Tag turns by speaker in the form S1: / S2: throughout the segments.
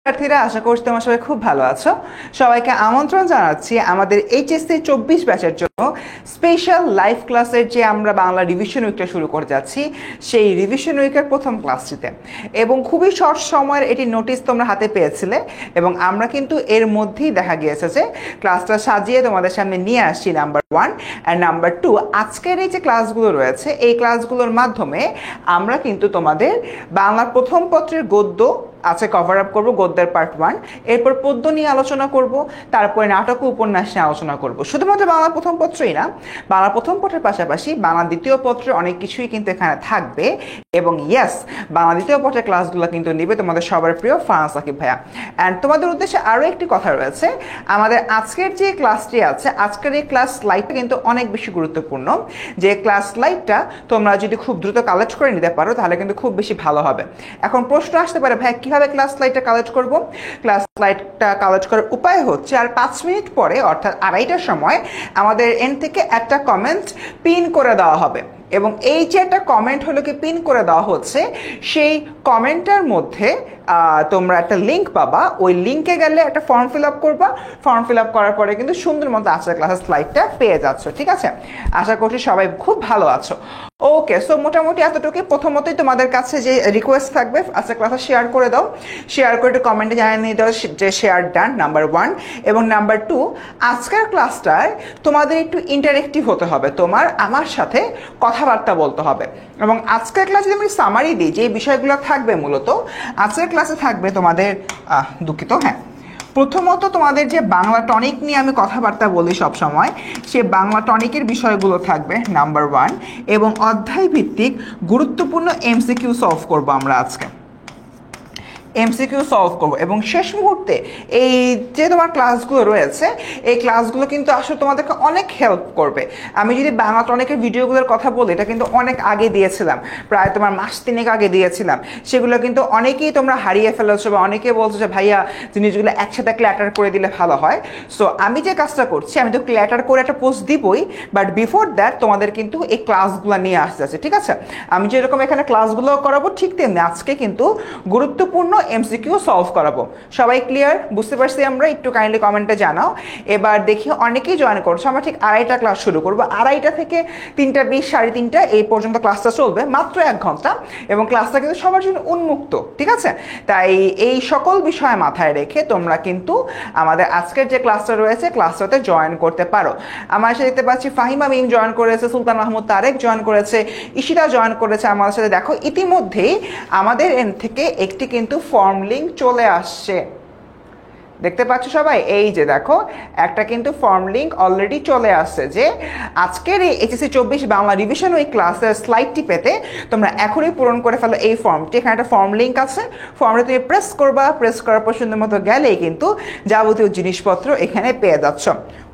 S1: শিক্ষার্থীরা আশা করছি তোমরা সবাই খুব ভালো আছো। সবাইকে আমন্ত্রণ জানাচ্ছি আমাদের এইচএসসি 24 ব্যাচের জন্য স্পেশাল লাইভ ক্লাসের যে আমরা বাংলা রিভিশন উইকটা শুরু করে যাচ্ছি সেই রিভিশন উইকের প্রথম ক্লাসটিতে, এবং খুবই শর্ট সময়ের এটি নোটিশ তোমরা হাতে পেয়েছিলে এবং আমরা কিন্তু এর মধ্যেই দেখা গিয়েছে যে ক্লাসটা সাজিয়ে তোমাদের সামনে নিয়ে আসছি নাম্বার 1 আর নাম্বার 2। আজকের এই যে ক্লাসগুলো রয়েছে এই ক্লাসগুলোর মাধ্যমে আমরা কিন্তু তোমাদের বাংলার প্রথম পত্রের গদ্য আছে কভার আপ করবো, গদ্যের পার্ট 1, এরপর পদ্য নিয়ে আলোচনা করব, তারপরে নাটক ও উপন্যাস নিয়ে আলোচনা করব। শুধুমাত্র বাংলা প্রথম পত্রই না, বাংলা প্রথম পত্রের পাশাপাশি বাংলা দ্বিতীয় পত্রের অনেক কিছুই কিন্তু এখানে থাকবে। এবং ইয়েস, বাংলা দ্বিতীয় পত্রের ক্লাসগুলো কিন্তু নেবে তোমাদের সবার প্রিয় ফারহান সাকিব ভাইয়া। অ্যান্ড তোমাদের উদ্দেশ্যে আরও একটি কথা রয়েছে, আমাদের আজকের যে ক্লাসটি আছে, আজকের এই ক্লাস স্লাইডটা কিন্তু অনেক বেশি গুরুত্বপূর্ণ। যে ক্লাস স্লাইডটা তোমরা যদি খুব দ্রুত কালেক্ট করে নিতে পারো তাহলে কিন্তু খুব বেশি ভালো হবে। এখন প্রশ্ন আসতে পারে, ভাই কিভাবে ক্লাস স্লাইডটা কালেক্ট করব? ক্লাস স্লাইডটা কালেক্ট করার উপায় হচ্ছে, আর 5 মিনিট পরে অর্থাৎ 2:30টার সময় আমাদের এন্ড থেকে একটা কমেন্ট পিন করে দেওয়া হবে, এবং এই যে একটা কমেন্ট হলো কি পিন করে দেওয়া হচ্ছে, সেই কমেন্টের মধ্যে তোমরা একটা লিঙ্ক পাবা। ওই লিঙ্কে গেলে একটা ফর্ম ফিল আপ করবা, ফর্ম ফিল আপ করার পরে কিন্তু সুন্দর মতো আজকের ক্লাসের স্লাইডটা পেয়ে যাচ্ছ। ঠিক আছে, আশা করছি সবাই খুব ভালো আছো। ওকে, সো মোটামুটি এতটুকুই। প্রথমতই তোমাদের কাছে যে রিকোয়েস্ট থাকবে, আজকের ক্লাসে শেয়ার করে দাও, শেয়ার করে একটু কমেন্টে জানিয়ে দাও যে শেয়ার ডান, নাম্বার 1। এবং নাম্বার 2, আজকের ক্লাসটায় তোমাদের একটু ইন্টারেক্টিভ হতে হবে, তোমার আমার সাথে কথাবার্তা বলতে হবে। এবং আজকের ক্লাসে যদি আমি সামারি দিই যে বিষয়গুলো থাকবে, মূলত আজকের ক্লাসে থাকবে তোমাদের দুঃখিত, হ্যাঁ, প্রথমত তোমাদের যে বাংলা টনিক নিয়ে আমি কথাবার্তা বলি সব সময়, সে বাংলা টনিকের বিষয়গুলো থাকবে নাম্বার 1, এবং অধ্যায় ভিত্তিক গুরুত্বপূর্ণ এমসিকিউ সলভ করব আমরা আজকে, এমসিকিউ সলভ করবো। এবং শেষ মুহূর্তে এই যে তোমার ক্লাসগুলো রয়েছে, এই ক্লাসগুলো কিন্তু আসলে তোমাদেরকে অনেক হেল্প করবে। আমি যদি বাংলা টনিকের ভিডিওগুলোর কথা বলি, এটা কিন্তু অনেক আগে দিয়েছিলাম, প্রায় তোমার মাস 3 আগে দিয়েছিলাম। সেগুলো কিন্তু অনেকেই তোমরা হারিয়ে ফেলেছো, বা অনেকে বলছো যে ভাইয়া জিনিসগুলো একসাথে ক্ল্যাটার করে দিলে ভালো হয়। সো আমি যে কাজটা করছি, আমি তো ক্ল্যাটার করে একটা পোস্ট দিবই, বাট বিফোর দ্যাট তোমাদের কিন্তু এই ক্লাসগুলো নিয়ে আসতে আছে। ঠিক আছে, আমি যেরকম এখানে ক্লাসগুলো করাবো, ঠিক তেমনি আজকে কিন্তু গুরুত্বপূর্ণ এমসিকিউ সলভ করাবো। সবাই ক্লিয়ার? বুঝতে পারছি আমরা? একটু কাইন্ডলি কমেন্টে জানাও। এবার দেখি অনেকেই জয়েন করছো। আমরা ঠিক 2:30টা ক্লাস শুরু করবো, 2:30টা থেকে 3:20, 3:30 এই পর্যন্ত ক্লাসটা চলবে, মাত্র 1 ঘন্টা, এবং ক্লাসটা কিন্তু সবার জন্য উন্মুক্ত। ঠিক আছে, তাই এই সকল বিষয় মাথায় রেখে তোমরা কিন্তু আমাদের আজকের যে ক্লাসটা রয়েছে ক্লাসটাতে জয়েন করতে পারো। আমার সাথে দেখতে পাচ্ছি ফাহিমা মিম জয়েন করেছে, সুলতান মাহমুদ তারেক জয়েন করেছে, ইশিতা জয়েন করেছে আমাদের সাথে। দেখো ইতিমধ্যেই আমাদের এন্ড থেকে একটি কিন্তু ফর্ম লিঙ্ক চলে আসছে, দেখতে পাচ্ছ সবাই? এই যে দেখো, একটা কিন্তু ফর্ম লিঙ্ক অলরেডি চলে আসছে, যে আজকের এই এইচএসসি 24 বাংলা রিভিশন উইক ক্লাসের স্লাইডটি পেতে তোমরা এখনই পূরণ করে ফেলো এই ফর্মটি। এখানে একটা ফর্ম লিঙ্ক আছে, ফর্মটা তুমি প্রেস করবা, প্রেস করার পর সুন্দর মতো গেলেই কিন্তু যাবতীয় জিনিসপত্র এখানে পেয়ে যাচ্ছ।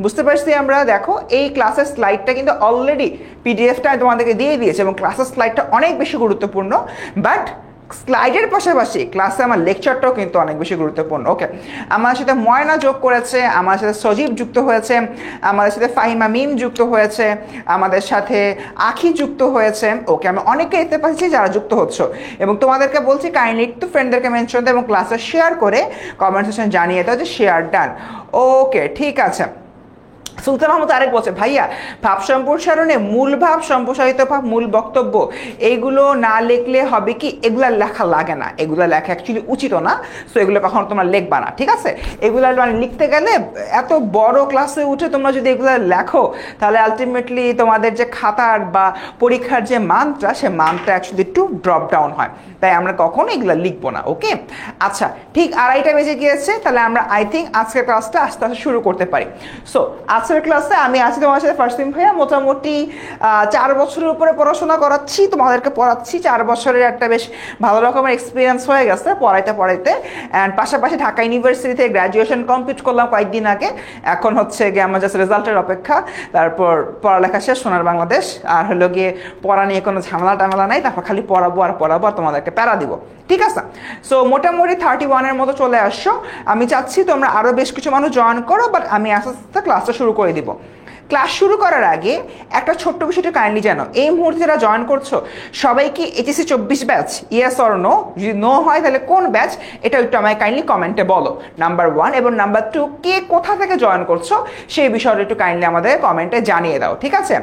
S1: বুঝতে পারছি আমরা? দেখো এই ক্লাসের স্লাইডটা কিন্তু অলরেডি পিডিএফটা তোমাদেরকে দিয়ে দিয়েছে, এবং ক্লাসের স্লাইডটা অনেক বেশি গুরুত্বপূর্ণ, বাট স্লাইডের পাশাপাশি ক্লাসে আমার লেকচারটাও কিন্তু অনেক বেশি গুরুত্বপূর্ণ। ওকে, আমার সাথে ময়না যোগ করেছে, আমার সাথে সজীব যুক্ত হয়েছে, আমাদের সাথে ফাহিমা মিম যুক্ত হয়েছে, আমাদের সাথে আখি যুক্ত হয়েছে। ওকে, আমি অনেকে দেখতে পাচ্ছি যারা যুক্ত হচ্ছে, এবং তোমাদেরকে বলছি কাইন্ডলি একটু ফ্রেন্ডদেরকে মেনশন দাও এবং ক্লাসে শেয়ার করে কমেন্ট সেকশন জানিয়ে দাও যে শেয়ার ডান। ওকে, ঠিক আছে। সুলতান মাহমুদ তারেক বলছে, ভাইয়া ভাব সম্প্রসারণে মূল ভাব, সম্প্রসারিত ভাব, মূল বক্তব্য এইগুলো না লিখলে হবে কি, এগুলা লেখা লাগে না, এগুলা লেখা অ্যাকচুয়ালি উচিত না। সো এগুলো কখনো তোমরা লিখবা না। ঠিক আছে, এগুলো মানে লিখতে গেলে এত বড় ক্লাসে উঠে তোমরা যদি এগুলো লেখো, তাহলে আলটিমেটলি তোমাদের যে খাতার বা পরীক্ষার যে মানটা, সে মানটা অ্যাকচুয়ালি একটু ড্রপ ডাউন হয়, তাই আমরা কখনো এগুলো লিখবো না। ওকে, আচ্ছা, ঠিক 2:30 বেজে গিয়েছে, তাহলে আমরা আই থিঙ্ক আজকের ক্লাসটা আস্তে আস্তে শুরু করতে পারি। সো আজকের ক্লাসে আমি আছি তোমার সাথে ফারসিম ভাইয়া। মোটামুটি 4 বছরের উপরে পড়াশোনা করাচ্ছি, তোমাদেরকে পড়াচ্ছি। 4 বছরের একটা বেশ ভালো রকমের এক্সপিরিয়েন্স হয়ে গেছে পড়াইতে। অ্যান্ড পাশাপাশি ঢাকা ইউনিভার্সিটি থেকে গ্র্যাজুয়েশন কমপ্লিট করলাম কয়েকদিন আগে। এখন হচ্ছে গিয়ে আমার জাস্ট রেজাল্টের অপেক্ষা, তারপর পড়ালেখা শেষ, সোনার বাংলাদেশ। আর হলো গিয়ে পড়া নিয়ে কোনো ঝামেলা নাই, তারপর খালি পড়াবো আর তোমাদেরকে প্যারা দিব। ঠিক আছে, সো মোটামুটি 31-এর মতো চলে আসছো। আমি চাচ্ছি তোমরা আরও বেশ কিছু মানুষ জয়েন করো, বাট আমি আস্তে আস্তে ক্লাসটা শুরু করে দিব। ক্লাস শুরু করার আগে একটা ছোট্ট বিষয়টা কাইন্ডলি জানো, এই মুহূর্তে যারা জয়েন করছো সবাই কি HSC 24 batch, yes or no? যদি নো হয় তাহলে কোন ব্যাচ এটা একটু আমায় কাইন্ডলি কমেন্টে বলো, নাম্বার 1। এবং নাম্বার 2, কে কোথা থেকে জয়েন করছো সেই বিষয়টা একটু কাইন্ডলি আমাদের কমেন্টে জানিয়ে দাও, ঠিক আছে?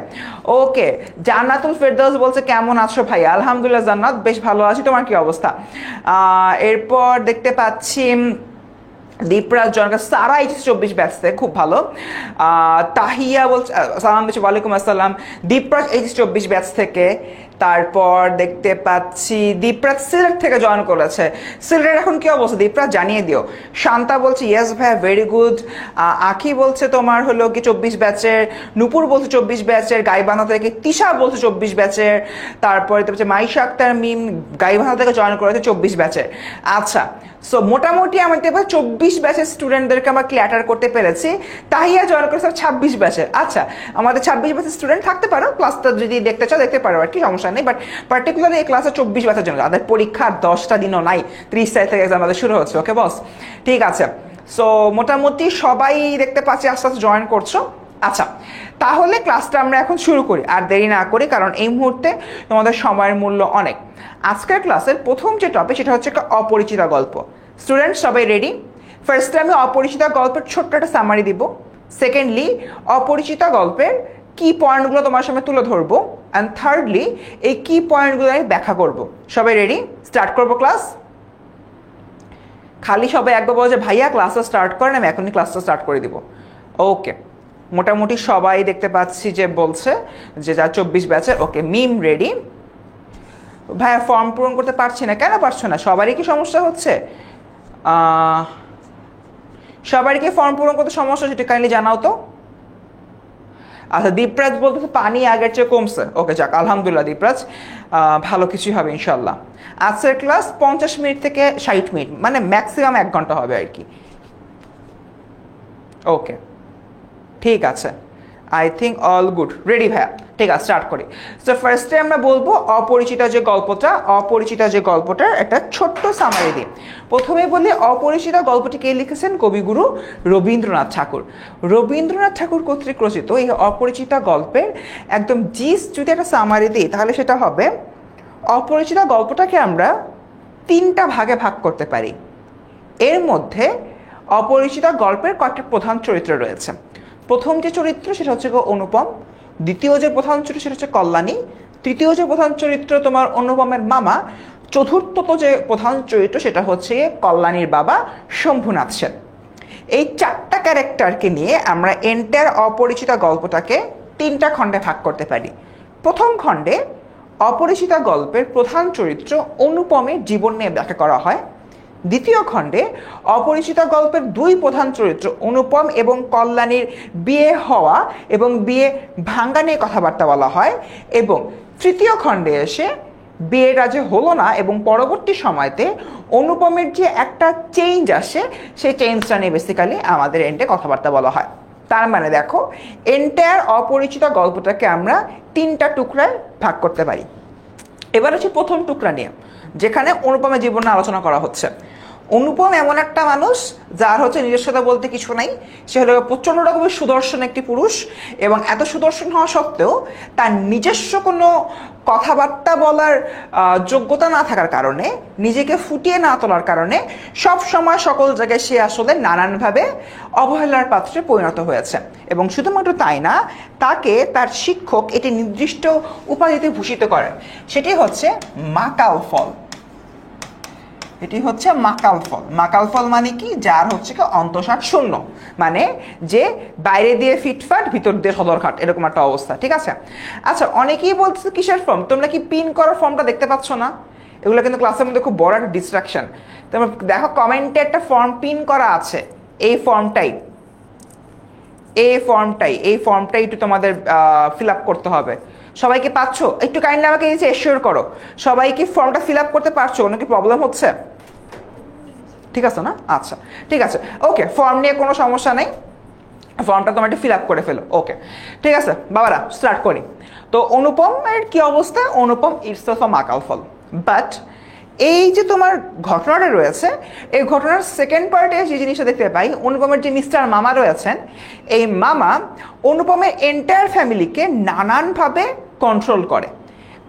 S1: ওকে, জান্নাতুল ফেরদৌস বলছে কেমন আছো ভাই? আলহামদুলিল্লাহ জান্নাত, বেশ ভালো আছি, তোমার কি অবস্থা? এরপর দেখতে পাচ্ছি দীপরাজ জনকা, সারা এইচএসসি 24 ব্যাচ থেকে, খুব ভালো। তাহিয়া বলছে সালাম দিচ্ছি, ওয়ালাইকুম আসসালাম। দীপরাজ এইচএসসি 24 ব্যাচ থেকে। তারপর দেখতে পাচ্ছি দীপরাজ সিলেট থেকে জয়েন করেছে। সিলেটের এখন কি অবস্থা দীপরাজ, জানিয়ে দিও। শান্তা বলছে ইয়েস ভাইয়া, ভেরি গুড। আখি বলছে তোমার হলো কি 24 ব্যাচের। নূপুর বলছে 24 ব্যাচের গাইবান্ধা থেকে। তিশা বলছে 24 ব্যাচের। তারপরে হচ্ছে মাইশা আক্তার মিম গাইবান্ধা থেকে জয়েন করেছে 24 ব্যাচের। আচ্ছা, সো মোটামুটি আমাদের 24 ব্যাচের স্টুডেন্টদেরকে আমরা ক্লিয়ার করতে পেরেছি। তাহিয়া জয়েন করেছে 26 ব্যাচের। আচ্ছা, আমাদের 26 ব্যাচের স্টুডেন্ট থাকতে পারো, ক্লাসটা যদি দেখতে চাও দেখতে পারো, আর কি সমস্যা নেই। বাট পার্টিকুলারলি এই ক্লাসে 24 ব্যাচের জন্য, তাদের পরীক্ষার 10টা দিনও নাই, 30 তারিখ থেকে এক্সাম আমাদের শুরু হচ্ছে। ওকে বস, ঠিক আছে। সো মোটামুটি সবাই দেখতে পাচ্ছি আস্তে আস্তে জয়েন করছো। আচ্ছা, তাহলে ক্লাসটা আমরা এখন শুরু করি, আর দেরি না করি, কারণ এই মুহূর্তে তোমাদের সময়ের মূল্য অনেক। আজকের ক্লাসের প্রথম যে টপিক সেটা হচ্ছে একটা অপরিচিত গল্প। স্টুডেন্ট সবাই রেডি? ফার্স্টে আমি অপরিচিত গল্পের ছোট্ট একটা সামারি দিব। সেকেন্ডলি অপরিচিত গল্পের কি পয়েন্টগুলো তোমার সামনে তুলে ধরবো। অ্যান্ড থার্ডলি এই কি পয়েন্টগুলো আমি ব্যাখ্যা করব। সবাই রেডি? স্টার্ট করবো ক্লাস। খালি সবাই একবার বলো যে ভাইয়া ক্লাসটা স্টার্ট করেন, আমি এখনই ক্লাসটা স্টার্ট করে দিব। ওকে, মোটামুটি সবাই দেখতে পাচ্ছি যে বলছে যে যা 24 ব্যাচের। ওকে, মিম রেডি। ভাইয়া ফর্ম পূরণ করতে পারছি না, কেন পারছো না? সবারই কি সমস্যা হচ্ছে? সবারই কি ফর্ম পূরণ করতে সমস্যা, সেটা কাইন্ডলি জানাও তো। আচ্ছা, দীপরাজ বলতেছে পানি আগের চেয়ে কমছে। ওকে, যাক আলহামদুলিল্লাহ দীপরাজ, ভালো কিছুই হবে ইনশাল্লাহ। আজকের ক্লাস 50 মিনিট থেকে 60 মিনিট, মানে ম্যাক্সিমাম 1 ঘন্টা হবে আর কি। ওকে, ঠিক আছে, I think all good. Ready ভাইয়া? ঠিক আছে, স্টার্ট করি। সো ফার্স্টে আমরা বলবো অপরিচিত যে গল্পটার একটা ছোট্ট সামারি দিই। প্রথমে বলি অপরিচিত গল্পটি কে লিখেছেন? কবিগুরু রবীন্দ্রনাথ ঠাকুর। রবীন্দ্রনাথ ঠাকুর কর্তৃক রচিত এই অপরিচিত গল্পের একদম জিস্ট যদি একটা সামারি দিই, তাহলে সেটা হবে অপরিচিত গল্পটাকে আমরা 3টা ভাগে ভাগ করতে পারি। এর মধ্যে অপরিচিত গল্পের কয়েকটা প্রধান চরিত্র রয়েছে। প্রথম যে চরিত্র সেটা হচ্ছে অনুপম, দ্বিতীয় যে প্রধান চরিত্র সেটা হচ্ছে কল্যাণী, তৃতীয় যে প্রধান চরিত্র তোমার অনুপমের মামা, চতুর্থত যে প্রধান চরিত্র সেটা হচ্ছে কল্যাণীর বাবা শম্ভুনাথ সেন। এই 4টা ক্যারেক্টারকে নিয়ে আমরা এন্টায়ার অপরিচিত গল্পটাকে 3টা খণ্ডে ভাগ করতে পারি। প্রথম খণ্ডে অপরিচিত গল্পের প্রধান চরিত্র অনুপমের জীবন নিয়ে ব্যাখ্যা করা হয়। দ্বিতীয় খণ্ডে অপরিচিত গল্পের 2 প্রধান চরিত্র অনুপম এবং কল্যাণীর বিয়ে হওয়া এবং বিয়ে ভাঙ্গা নিয়ে কথাবার্তা বলা হয়। এবং তৃতীয় খণ্ডে এসে বিয়েটা যে হলো না এবং পরবর্তী সময়তে অনুপমের যে একটা চেঞ্জ আসে, সেই চেঞ্জটা নিয়ে বেসিক্যালি আমাদের এন্ডে কথাবার্তা বলা হয়। তার মানে দেখো, এন্টায়ার অপরিচিত গল্পটাকে আমরা 3টা টুকরায় ভাগ করতে পারি। এবার হচ্ছে প্রথম টুকরা নিয়ে, যেখানে অনুপমের জীবন নিয়ে আলোচনা করা হচ্ছে। অনুপম এমন একটা মানুষ যার হচ্ছে নিজস্বতা বলতে কিছু নাই। সে হলো প্রচণ্ড রকমের সুদর্শন একটি পুরুষ, এবং এত সুদর্শন হওয়া সত্ত্বেও তার নিজস্ব কোনো কথাবার্তা বলার যোগ্যতা না থাকার কারণে, নিজেকে ফুটিয়ে না তোলার কারণে সব সময় সকল জায়গায় সে আসলে নানানভাবে অবহেলার পাত্রে পরিণত হয়েছে। এবং শুধুমাত্র তাই না, তাকে তার শিক্ষক এটি নির্দিষ্ট উপাধিতে ভূষিত করেন, সেটি হচ্ছে মাকাল ফল। এটি হচ্ছে মাকাল ফল। মাকাল ফল মানে কি? যার হচ্ছে কি অন্তঃসার শূন্য, মানে যে বাইরে দিয়ে ফিটফাট ভিতর দিয়ে সদরঘাট, এরকম একটা অবস্থা, ঠিক আছে? আচ্ছা, অনেকেই বলছে কিসের ফর্ম? তোমরা কি পিন করার ফর্মটা দেখতে পাচ্ছ না? এগুলো কিন্তু ক্লাসের মধ্যে খুব বড় একটা ডিস্ট্রাকশন। তোমরা দেখো কমেন্টে একটা ফর্ম পিন করা আছে, এই ফর্মটাই একটু তোমাদের ফিল আপ করতে হবে। সবাইকে পাচ্ছ? একটু কাইন্ডলি আমাকে এই যে এশিওর করো, সবাই কি ফর্মটা ফিল আপ করতে পারছো? কোনো কি প্রবলেম হচ্ছে? ঠিক আছে না? আচ্ছা, ঠিক আছে, ওকে, ফর্ম নিয়ে কোনো সমস্যা নেই, ফর্মটা তোমরা একটু ফিল আপ করে ফেলো। ওকে, ঠিক আছে বাবারা, স্টার্ট করি। তো অনুপমের কি অবস্থা? অনুপম ইটস অফ আ মাকাল ফল, বাট এই যে তোমার ঘটনাটা রয়েছে, এই ঘটনার সেকেন্ড পার্টে যে জিনিসটা দেখতে পাই, অনুপমের যে মিস্টার মামা রয়েছেন, এই মামা অনুপমের এন্টায়ার ফ্যামিলিকে নানানভাবে কন্ট্রোল করে।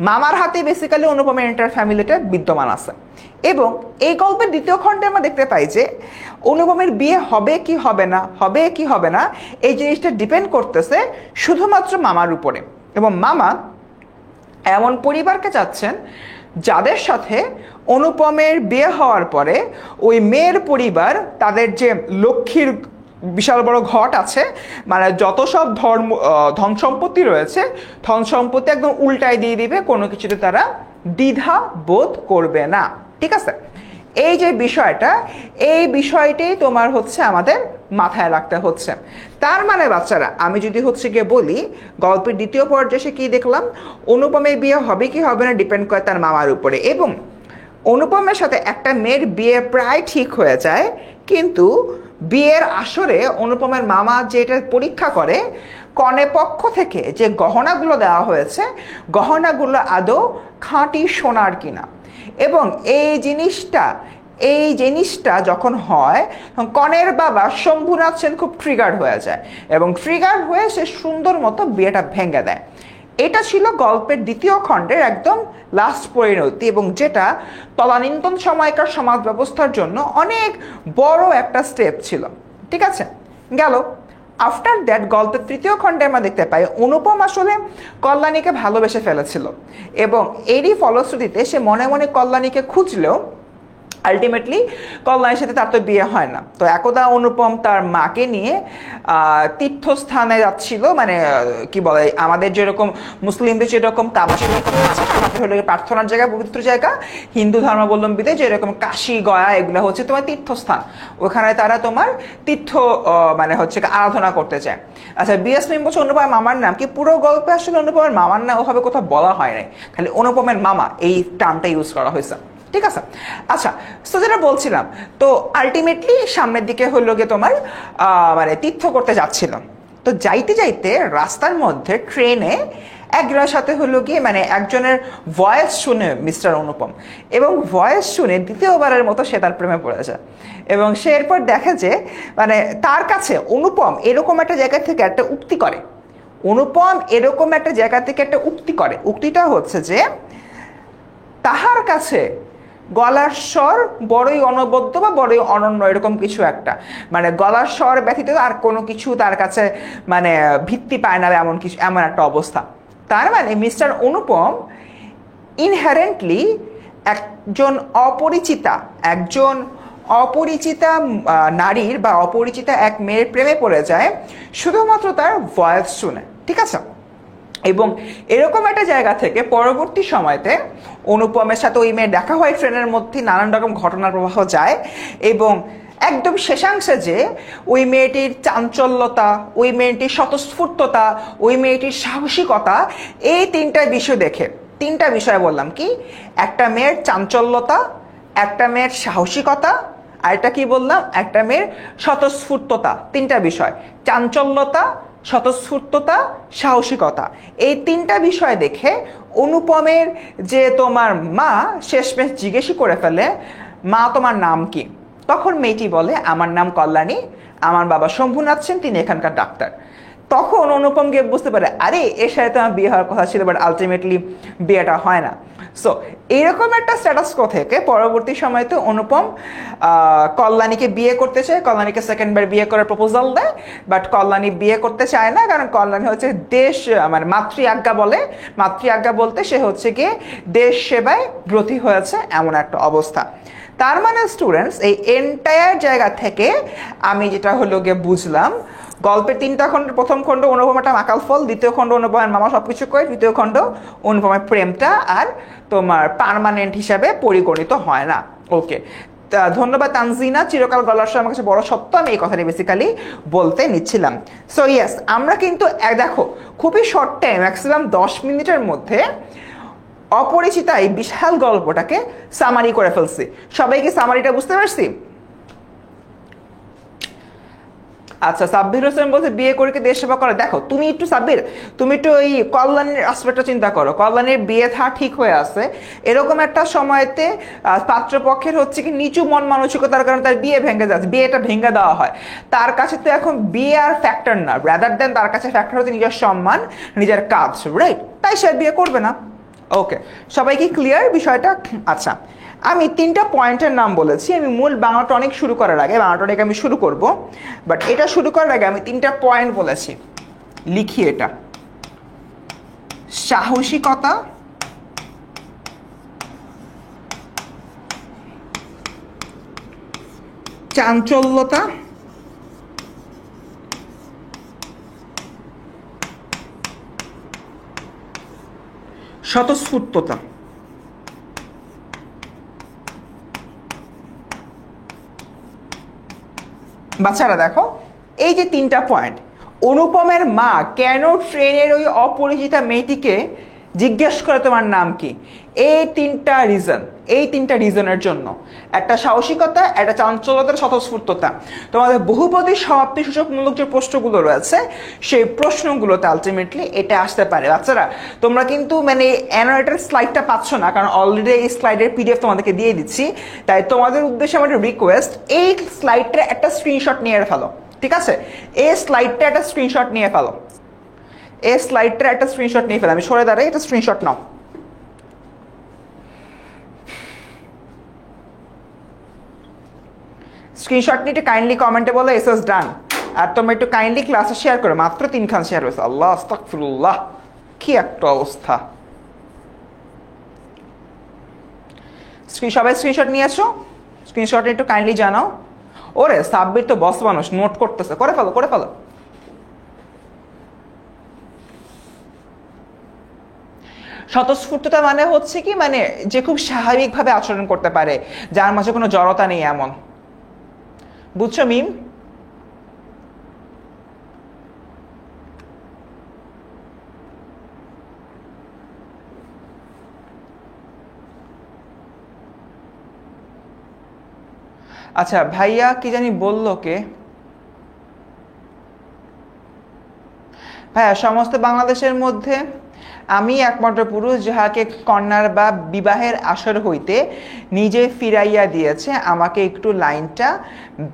S1: মামার হাতে বেসিক্যালি অনুপমের এন্টায়ার ফ্যামিলিটা বিদ্যমান আছে। এবং এই গল্পের দ্বিতীয় খণ্ডে আমরা দেখতে পাই যে অনুপমের বিয়ে হবে কি হবে না, হবে কি হবে না, এই জিনিসটা ডিপেন্ড করতেছে শুধুমাত্র মামার উপরে। এবং মামা এমন পরিবারকে চাচ্ছেন যাদের সাথে অনুপমের বিয়ে হওয়ার পরে ওই মেয়ের পরিবার তাদের যে লক্ষ্মীর বিশাল বড় ঘট আছে, মানে যত সব ধন সম্পত্তি রয়েছে, ধন সম্পত্তি একদম উল্টায় দিয়ে দিবে, কোনো কিছুতে তারা দ্বিধা বোধ করবে না। ঠিক আছে, এই যে বিষয়টা, এই বিষয়টাই তোমার হচ্ছে আমাদের মাথায় রাখতে হচ্ছে। তার মানে বাচ্চারা, আমি যদি হচ্ছে গিয়ে বলি গল্পের দ্বিতীয় পর্যায়ে কি দেখলাম, অনুপমের বিয়ে হবে কি হবে না ডিপেন্ড করে তার মামার উপরে। এবং অনুপমের সাথে একটা মেয়ের বিয়ে প্রায় ঠিক হয়ে যায়, কিন্তু বিয়ের আসরে অনুপমের মামা যেটা পরীক্ষা করে, কনে পক্ষ থেকে যে গহনাগুলো দেওয়া হয়েছে, গহনাগুলো আদৌ খাঁটি সোনার কিনা। এবং এই জিনিসটা যখন হয়, কনের বাবা শম্ভুনাথ সেন খুব ট্রিগার্ড হয়ে যায়, এবং ট্রিগার্ড হয়ে সে সুন্দর মতো বিয়েটা ভেঙে দেয়। এটা ছিল গল্পের দ্বিতীয় খণ্ডের একদম লাস্ট পরিণতি, এবং যেটা তদানীন্তন সময়কার সমাজ ব্যবস্থার জন্য অনেক বড় একটা স্টেপ ছিল। ঠিক আছে, গেল। আফটার দ্যাট গল্পের তৃতীয় খণ্ডে আমরা দেখতে পাই অনুপম আসলে কল্যাণীকে ভালোবেসে ফেলেছিল, এবং এরই ফলশ্রুতিতে সে মনে মনে কল্যাণীকে খুঁজলেও আলটিমেটলি কল্যাণীর সাথে তার তো বিয়ে হয় না। তো একদা অনুপম তার মাকে নিয়ে তীর্থস্থানে যাচ্ছিল, মানে কি বলে, আমাদের যেরকম মুসলিমদের যেরকম কাবা শরীফ আছে, হলো প্রার্থনার জায়গা, পবিত্র জায়গা, হিন্দু ধর্মাবলম্বীদের যেরকম কাশী গয়া এগুলো হচ্ছে তোমার তীর্থস্থান, ওখানে তারা তোমার তীর্থ মানে হচ্ছে আরাধনা করতে চায়। আচ্ছা, বিএসমিন বলছে অনুপমের মামার নাম কি? পুরো গল্পে আসলে অনুপমের মামার নাম ওভাবে কোথাও বলা হয় নাই, খালি অনুপমের মামা এই টার্মটা ইউজ করা হয়েছে। ঠিক আছে, আচ্ছা, তো যেটা বলছিলাম, তো আলটিমেটলি সামনের দিকে হলো গিয়ে তোমার মানে তীর্থ করতে যাচ্ছিল। তো যাইতে যাইতে রাস্তার মধ্যে ট্রেনে একজনের সাথে হলো গিয়ে মানে একজনের ভয়েস শুনে মিস্টার অনুপম, এবং ভয়েস শুনে দ্বিতীয়বারের মতো সে তার প্রেমে পড়ে যায়। এবং সে এরপর দেখে যে মানে তার কাছে অনুপম এরকম একটা জায়গা থেকে একটা উক্তি করে, উক্তিটা হচ্ছে যে তাহার কাছে গলার স্বর বড়ই অনবদ্য বা বড়ই অনন্য, এরকম কিছু একটা, মানে গলার স্বর ব্যতীত আর কোনো কিছু তার কাছে মানে ভিত্তি পায় না, এমন কিছু, এমন একটা অবস্থা। তার মানে মিস্টার অনুপম ইনহারেন্টলি একজন অপরিচিতা নারীর বা অপরিচিতা এক মেয়ের প্রেমে পড়ে যায় শুধুমাত্র তার ভয়েস শুনে। ঠিক আছে, এবং এরকম একটা জায়গা থেকে পরবর্তী সময়তে অনুপমের সাথে ওই মেয়ে দেখা হয়, ট্রেনের মধ্যে নানান রকম ঘটনার প্রবাহ যায়, এবং একদম শেষাংশে যে ওই মেয়েটির চাঞ্চল্যতা, ওই মেয়েটির স্বতঃস্ফূর্ততা, ওই মেয়েটির সাহসিকতা, এই তিনটা বিষয় বললাম কি, একটা মেয়ের চাঞ্চল্যতা, একটা মেয়ের সাহসিকতা, আর এটা কি বললাম, একটা মেয়ের স্বতঃস্ফূর্ততা। তিনটা বিষয়, চাঞ্চল্যতা, স্বতঃস্ফূর্ততা, সাহসিকতা, এই তিনটা বিষয় দেখে অনুপমের যে তোমার মা শেষমেশ জিজ্ঞেসই করে ফেলে, মা তোমার নাম কি? তখন মেয়েটি বলে, আমার নাম কল্যাণী, আমার বাবা শম্ভুনাথ সেন, তিনি এখানকার ডাক্তার। তখন অনুপম গিয়ে বুঝতে পারে, আরে এর সাথে তো আমার বিয়ে হওয়ার কথা ছিল, বাট আলটিমেটলি বিয়েটা হয় না। সো এইরকম একটা স্ট্যাটাস কো থেকে পরবর্তী সময়তে অনুপম কল্যাণীকে বিয়ে করতে চায়, কল্যাণীকে সেকেন্ডবার বিয়ে করার প্রপোজাল দেয়, বাট কল্যাণী বিয়ে করতে চায় না, কারণ কল্যাণী হচ্ছে মানে মাতৃ আজ্ঞা বলতে সে হচ্ছে গিয়ে দেশ সেবায় ব্রতী হয়েছে, এমন একটা অবস্থা। তার মানে স্টুডেন্টস, এই এন্টায়ার জায়গা থেকে আমি যেটা হলো গিয়ে বুঝলাম, গল্পের তিনটা খণ্ডের প্রথম খণ্ড অনুপম একটা মাকাল ফল, দ্বিতীয় খণ্ড অনুপমের মামা সবকিছু করে, তৃতীয় খণ্ড অনুপমের প্রেমটা আর তোমার পার্মানেন্ট হিসাবে পরিগণিত হয় না। ওকে, ধন্যবাদ তানজিনা, চিরকাল গলার স্বর আমার কাছে বড় সত্য, আমি এই কথাটা বেসিক্যালি বলতে নিচ্ছিলাম। সো ইয়েস, আমরা কিন্তু দেখো খুবই শর্ট টাইম, ম্যাক্সিমাম 10 মিনিটের মধ্যে অপরিচিতা এই বিশাল গল্পটাকে সামারি করে ফেলছি। সবাই কি সামারিটা বুঝতে পারছি? আচ্ছা, সাব্বির হোসেন বলতে বিয়ে করে কি দেশ সেবা করে? দেখো তুমি একটু সাব্বির, তুমি একটু ওই কল্যাণীর আসপেক্টটা চিন্তা করো। কল্যাণীর বিয়ে থা ঠিক হয়ে আছে, এরকম একটা সময়তে পাত্রপক্ষের হচ্ছে কি নিচু মন মানসিকতার কারণে তার বিয়ে ভেঙে যাচ্ছে, বিয়েটা ভেঙে দেওয়া হয়। তার কাছে তো এখন বিয়ে আর ফ্যাক্টর না, রাদার দেন তার কাছে ফ্যাক্টর হচ্ছে নিজের সম্মান, নিজের কাজ, রাইট? তাই সে বিয়ে করবে না। ওকে, সবাই কি ক্লিয়ার বিষয়টা? আচ্ছা, আমি 3টা পয়েন্টের নাম বলেছি। আমি মূল বাংলাটা অনেক শুরু করার আগে, বাংলাটা অনেক আমি শুরু করব, বাট এটা শুরু করার আগে আমি 3টা পয়েন্ট বলেছি, লিখি এটা। সাহসিকতা, চাঞ্চল্যতা, স্বতঃস্ফূর্ততা। বাচ্চারা দেখো, এই যে 3টা পয়েন্ট, অনুপমের মা কেন ট্রেনের ওই অপরিচিতা মেয়েটিকে জিজ্ঞেস করে তোমার নাম কি? এই 3টা রিজনের জন্য, একটা সাহসিকতা, একটা চাঞ্চল্যতার, স্বতঃস্ফূর্ততা। তোমাদের বহুপদী সমাপ্তি সূচকমূলক যে প্রশ্নগুলো রয়েছে সেই প্রশ্নগুলোতে আলটিমেটলি এটা আসতে পারে। বাচ্চারা তোমরা কিন্তু মানে অ্যানোটেটেড স্লাইডটা পাচ্ছ না, কারণ অলরেডি এই স্লাইডের পিডিএফ তোমাদেরকে দিয়ে দিচ্ছি। তাই তোমাদের উদ্দেশ্যে আমার রিকোয়েস্ট, এই স্লাইডটা একটা স্ক্রিনশট নিয়ে ফেলো, ঠিক আছে? এই স্লাইডটা একটা স্ক্রিনশট নিয়ে ফেলো, এই স্লাইডটার একটা স্ক্রিনশট নিয়ে ফেলো। আমি সরে দাঁড়াই, এটা স্ক্রিনশট নাও। স্ক্রিনশট নিয়ে কাইন্ডলি কমেন্টে বলো এসএস ডান। আর তোমরা একটু কাইন্ডলি ক্লাসে শেয়ার করো, মাত্র 3খান শেয়ার হয়েছে। আল্লাহ আস্তাগফিরুল্লাহ, কি একটা অবস্থা। সবাই স্ক্রিনশট নিয়েছো? স্ক্রিনশট একটু কাইন্ডলি জানাও। ওরে সাব্বির তো বস মানুষ, নোট করতেছে, করে ফেলো করে ফেলো। স্বতঃস্ফূর্ততা মানে হচ্ছে কি, মানে যে খুব স্বাভাবিকভাবে আচরণ করতে পারে, যার মাঝে কোনো জড়তা নেই, এমন। বুঝছো মিম? আচ্ছা ভাইয়া কি জানি বললো কে? ভাইয়া সমস্ত বাংলাদেশের মধ্যে আমি একমাত্র পুরুষ যাহাকে কন্যার বা বিবাহের আসর হইতে নিজে ফিরাইয়া দিয়েছে, আমাকে একটু লাইনটা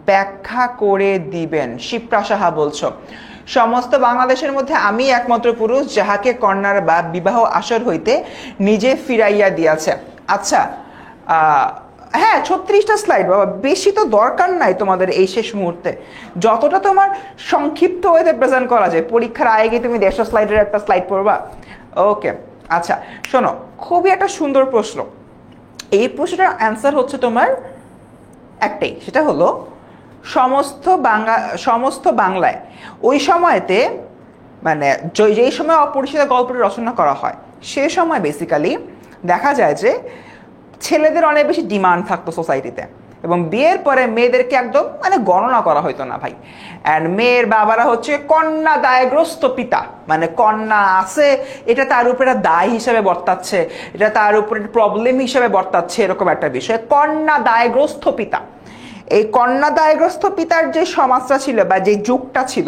S1: ব্যাখ্যা করে দিবেন। শিপ্রা সাহা বলছো, সমস্ত বাংলাদেশের মধ্যে আমি একমাত্র পুরুষ যাহাকে কন্যার বা বিবাহ আসর হইতে নিজে ফিরাইয়া দিয়েছে। আচ্ছা, হ্যাঁ 36টা স্লাইড বাবা, বেশি তো দরকার নাই তোমাদের এই শেষ মুহূর্তে। যতটা তোমার সংক্ষিপ্ত ওয়েতে প্রেজেন্ট করা যায়, পরীক্ষার আগে গিয়ে তুমি 150 স্লাইডের একটা স্লাইড পড়বা? ওকে, আচ্ছা শোনো, খুবই একটা সুন্দর প্রশ্ন। এই প্রশ্নটার অ্যান্সার হচ্ছে তোমার একটাই, সেটা হলো সমস্ত বাংলায় ওই সময়তে, মানে যেই সময় অপরিচিত গল্পটি রচনা করা হয় সে সময় বেসিক্যালি দেখা যায় যে ছেলেদের অনেক বেশি ডিমান্ড থাকতো সোসাইটিতে, এবং বিয়ের পরে মেয়েদেরকে একদম মানে গণনা করা হইতো না ভাই। অ্যান্ড মেয়ের বাবারা হচ্ছে কন্যা দায়গ্রস্ত পিতা, মানে কন্যা আছে এটা তার উপরে দায় হিসেবে বর্তাচ্ছে, এটা তার উপরে প্রবলেম হিসেবে বর্তাচ্ছে, এরকম একটা বিষয়। কন্যা দায়গ্রস্ত পিতা, এই কন্যা দায়গ্রস্ত পিতার যে সমাজটা ছিল বা যে যুগটা ছিল,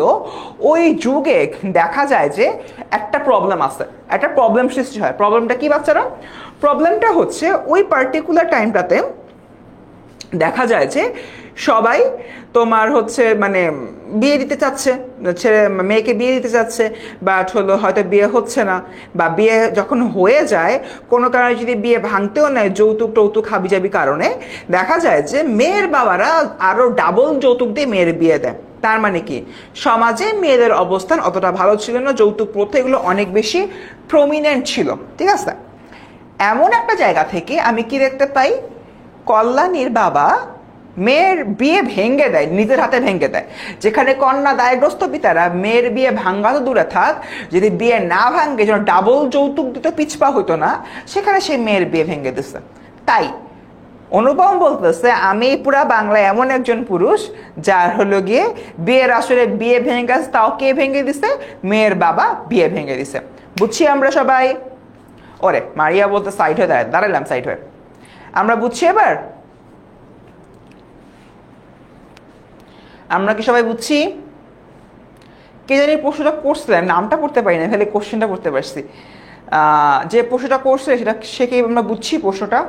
S1: ওই যুগে দেখা যায় যে একটা প্রবলেম আছে, একটা প্রবলেম সৃষ্টি হয়। প্রবলেমটা কি বাচ্চারা? প্রবলেমটা হচ্ছে ওই পার্টিকুলার টাইমটাতে দেখা যায় যে সবাই তোমার হচ্ছে মানে বিয়ে দিতে চাচ্ছে, ছেলে মেয়েকে বিয়ে দিতে চাচ্ছে, বাট হলো হয়তো বিয়ে হচ্ছে না, বা বিয়ে যখন হয়ে যায় কোনো কারণে যদি বিয়ে ভাঙতেও নেয় যৌতুক টৌতুক হাবিজাবি কারণে, দেখা যায় যে মেয়ের বাবারা আরও ডাবল যৌতুক দিয়ে মেয়ের বিয়ে দেয়। তার মানে কি, সমাজে মেয়েদের অবস্থান অতটা ভালো ছিল না, যৌতুক প্রথা এগুলো অনেক বেশি প্রমিনেন্ট ছিল, ঠিক আছে? এমন একটা জায়গা থেকে আমি কি দেখতে পাই, কল্যাণীর বাবা মেয়ের বিয়ে ভেঙে দেয়, নিজের হাতে ভেঙে দেয়। যেখানে কন্যা দায়গ্রস্ত পিতারা মেয়ের বিয়ে ভাঙ্গা তো দূরে থাক, যদি বিয়ে না ভাঙ্গে যেন ডাবল যৌতুক দিতে পিছপা হইতো না, সেখানে সে মেয়ের বিয়ে ভেঙে দিচ্ছে। তাই অনুপম বলতেছে আমি পুরা বাংলায় এমন একজন পুরুষ যার হলো গিয়ে বিয়ের আসলে বিয়ে ভেঙে গেছে, তাও কে ভেঙে দিছে? মেয়ের বাবা বিয়ে ভেঙে দিছে। বুঝছি আমরা সবাই? ওরে মারিয়া বলতে সাইড হয়ে দাঁড়ালাম সাইড হয়ে। আমরা বুঝছি এবার? আমরা কি সবাই বুঝছি? কে জানি প্রশ্নটা করছিলেন, নামটা পড়তে পারি না, তাহলে কোশ্চেনটা পড়তে পারছি। যে প্রশ্নটা করছে সেটা সে কি আমরা বুঝছি প্রশ্নটা?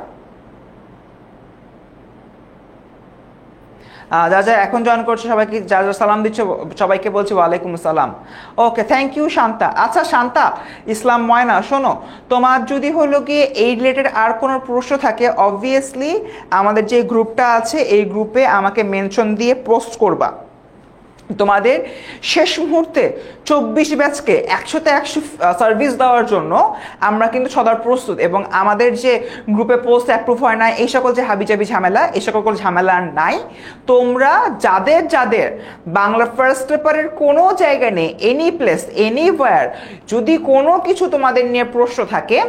S1: যা যা এখন জয়েন করছে সবাইকে, যা যা সালাম দিচ্ছ সবাইকে বলছি ওয়ালাইকুম আসসালাম। ওকে, থ্যাংক ইউ শান্তা। আচ্ছা শান্তা ইসলাম ময়না, শোনো, তোমার যদি হলো গিয়ে এই রিলেটেড আর কোনো প্রশ্ন থাকে অবভিয়াসলি আমাদের যে গ্রুপটা আছে এই গ্রুপে আমাকে মেনশন দিয়ে পোস্ট করবা। তোমাদের শেষ মুহূর্তে 24 ব্যাচকে 100তে 100 সার্ভিস দেওয়ার জন্য আমরা কিন্তু সদা প্রস্তুত, এবং আমাদের যে গ্রুপে পোস্ট অ্যাপ্রুভ হয় না এই সকল যে হাবিজাবি ঝামেলা, এই সকল ঝামেলা নাই। তোমরা যাদের যাদের বাংলা ফার্স্ট পেপারের কোনো জায়গা নেই, এনি প্লেস এনিওয়্যার, যদি কোনো কিছু তোমাদের নিয়ে প্রশ্ন থাকে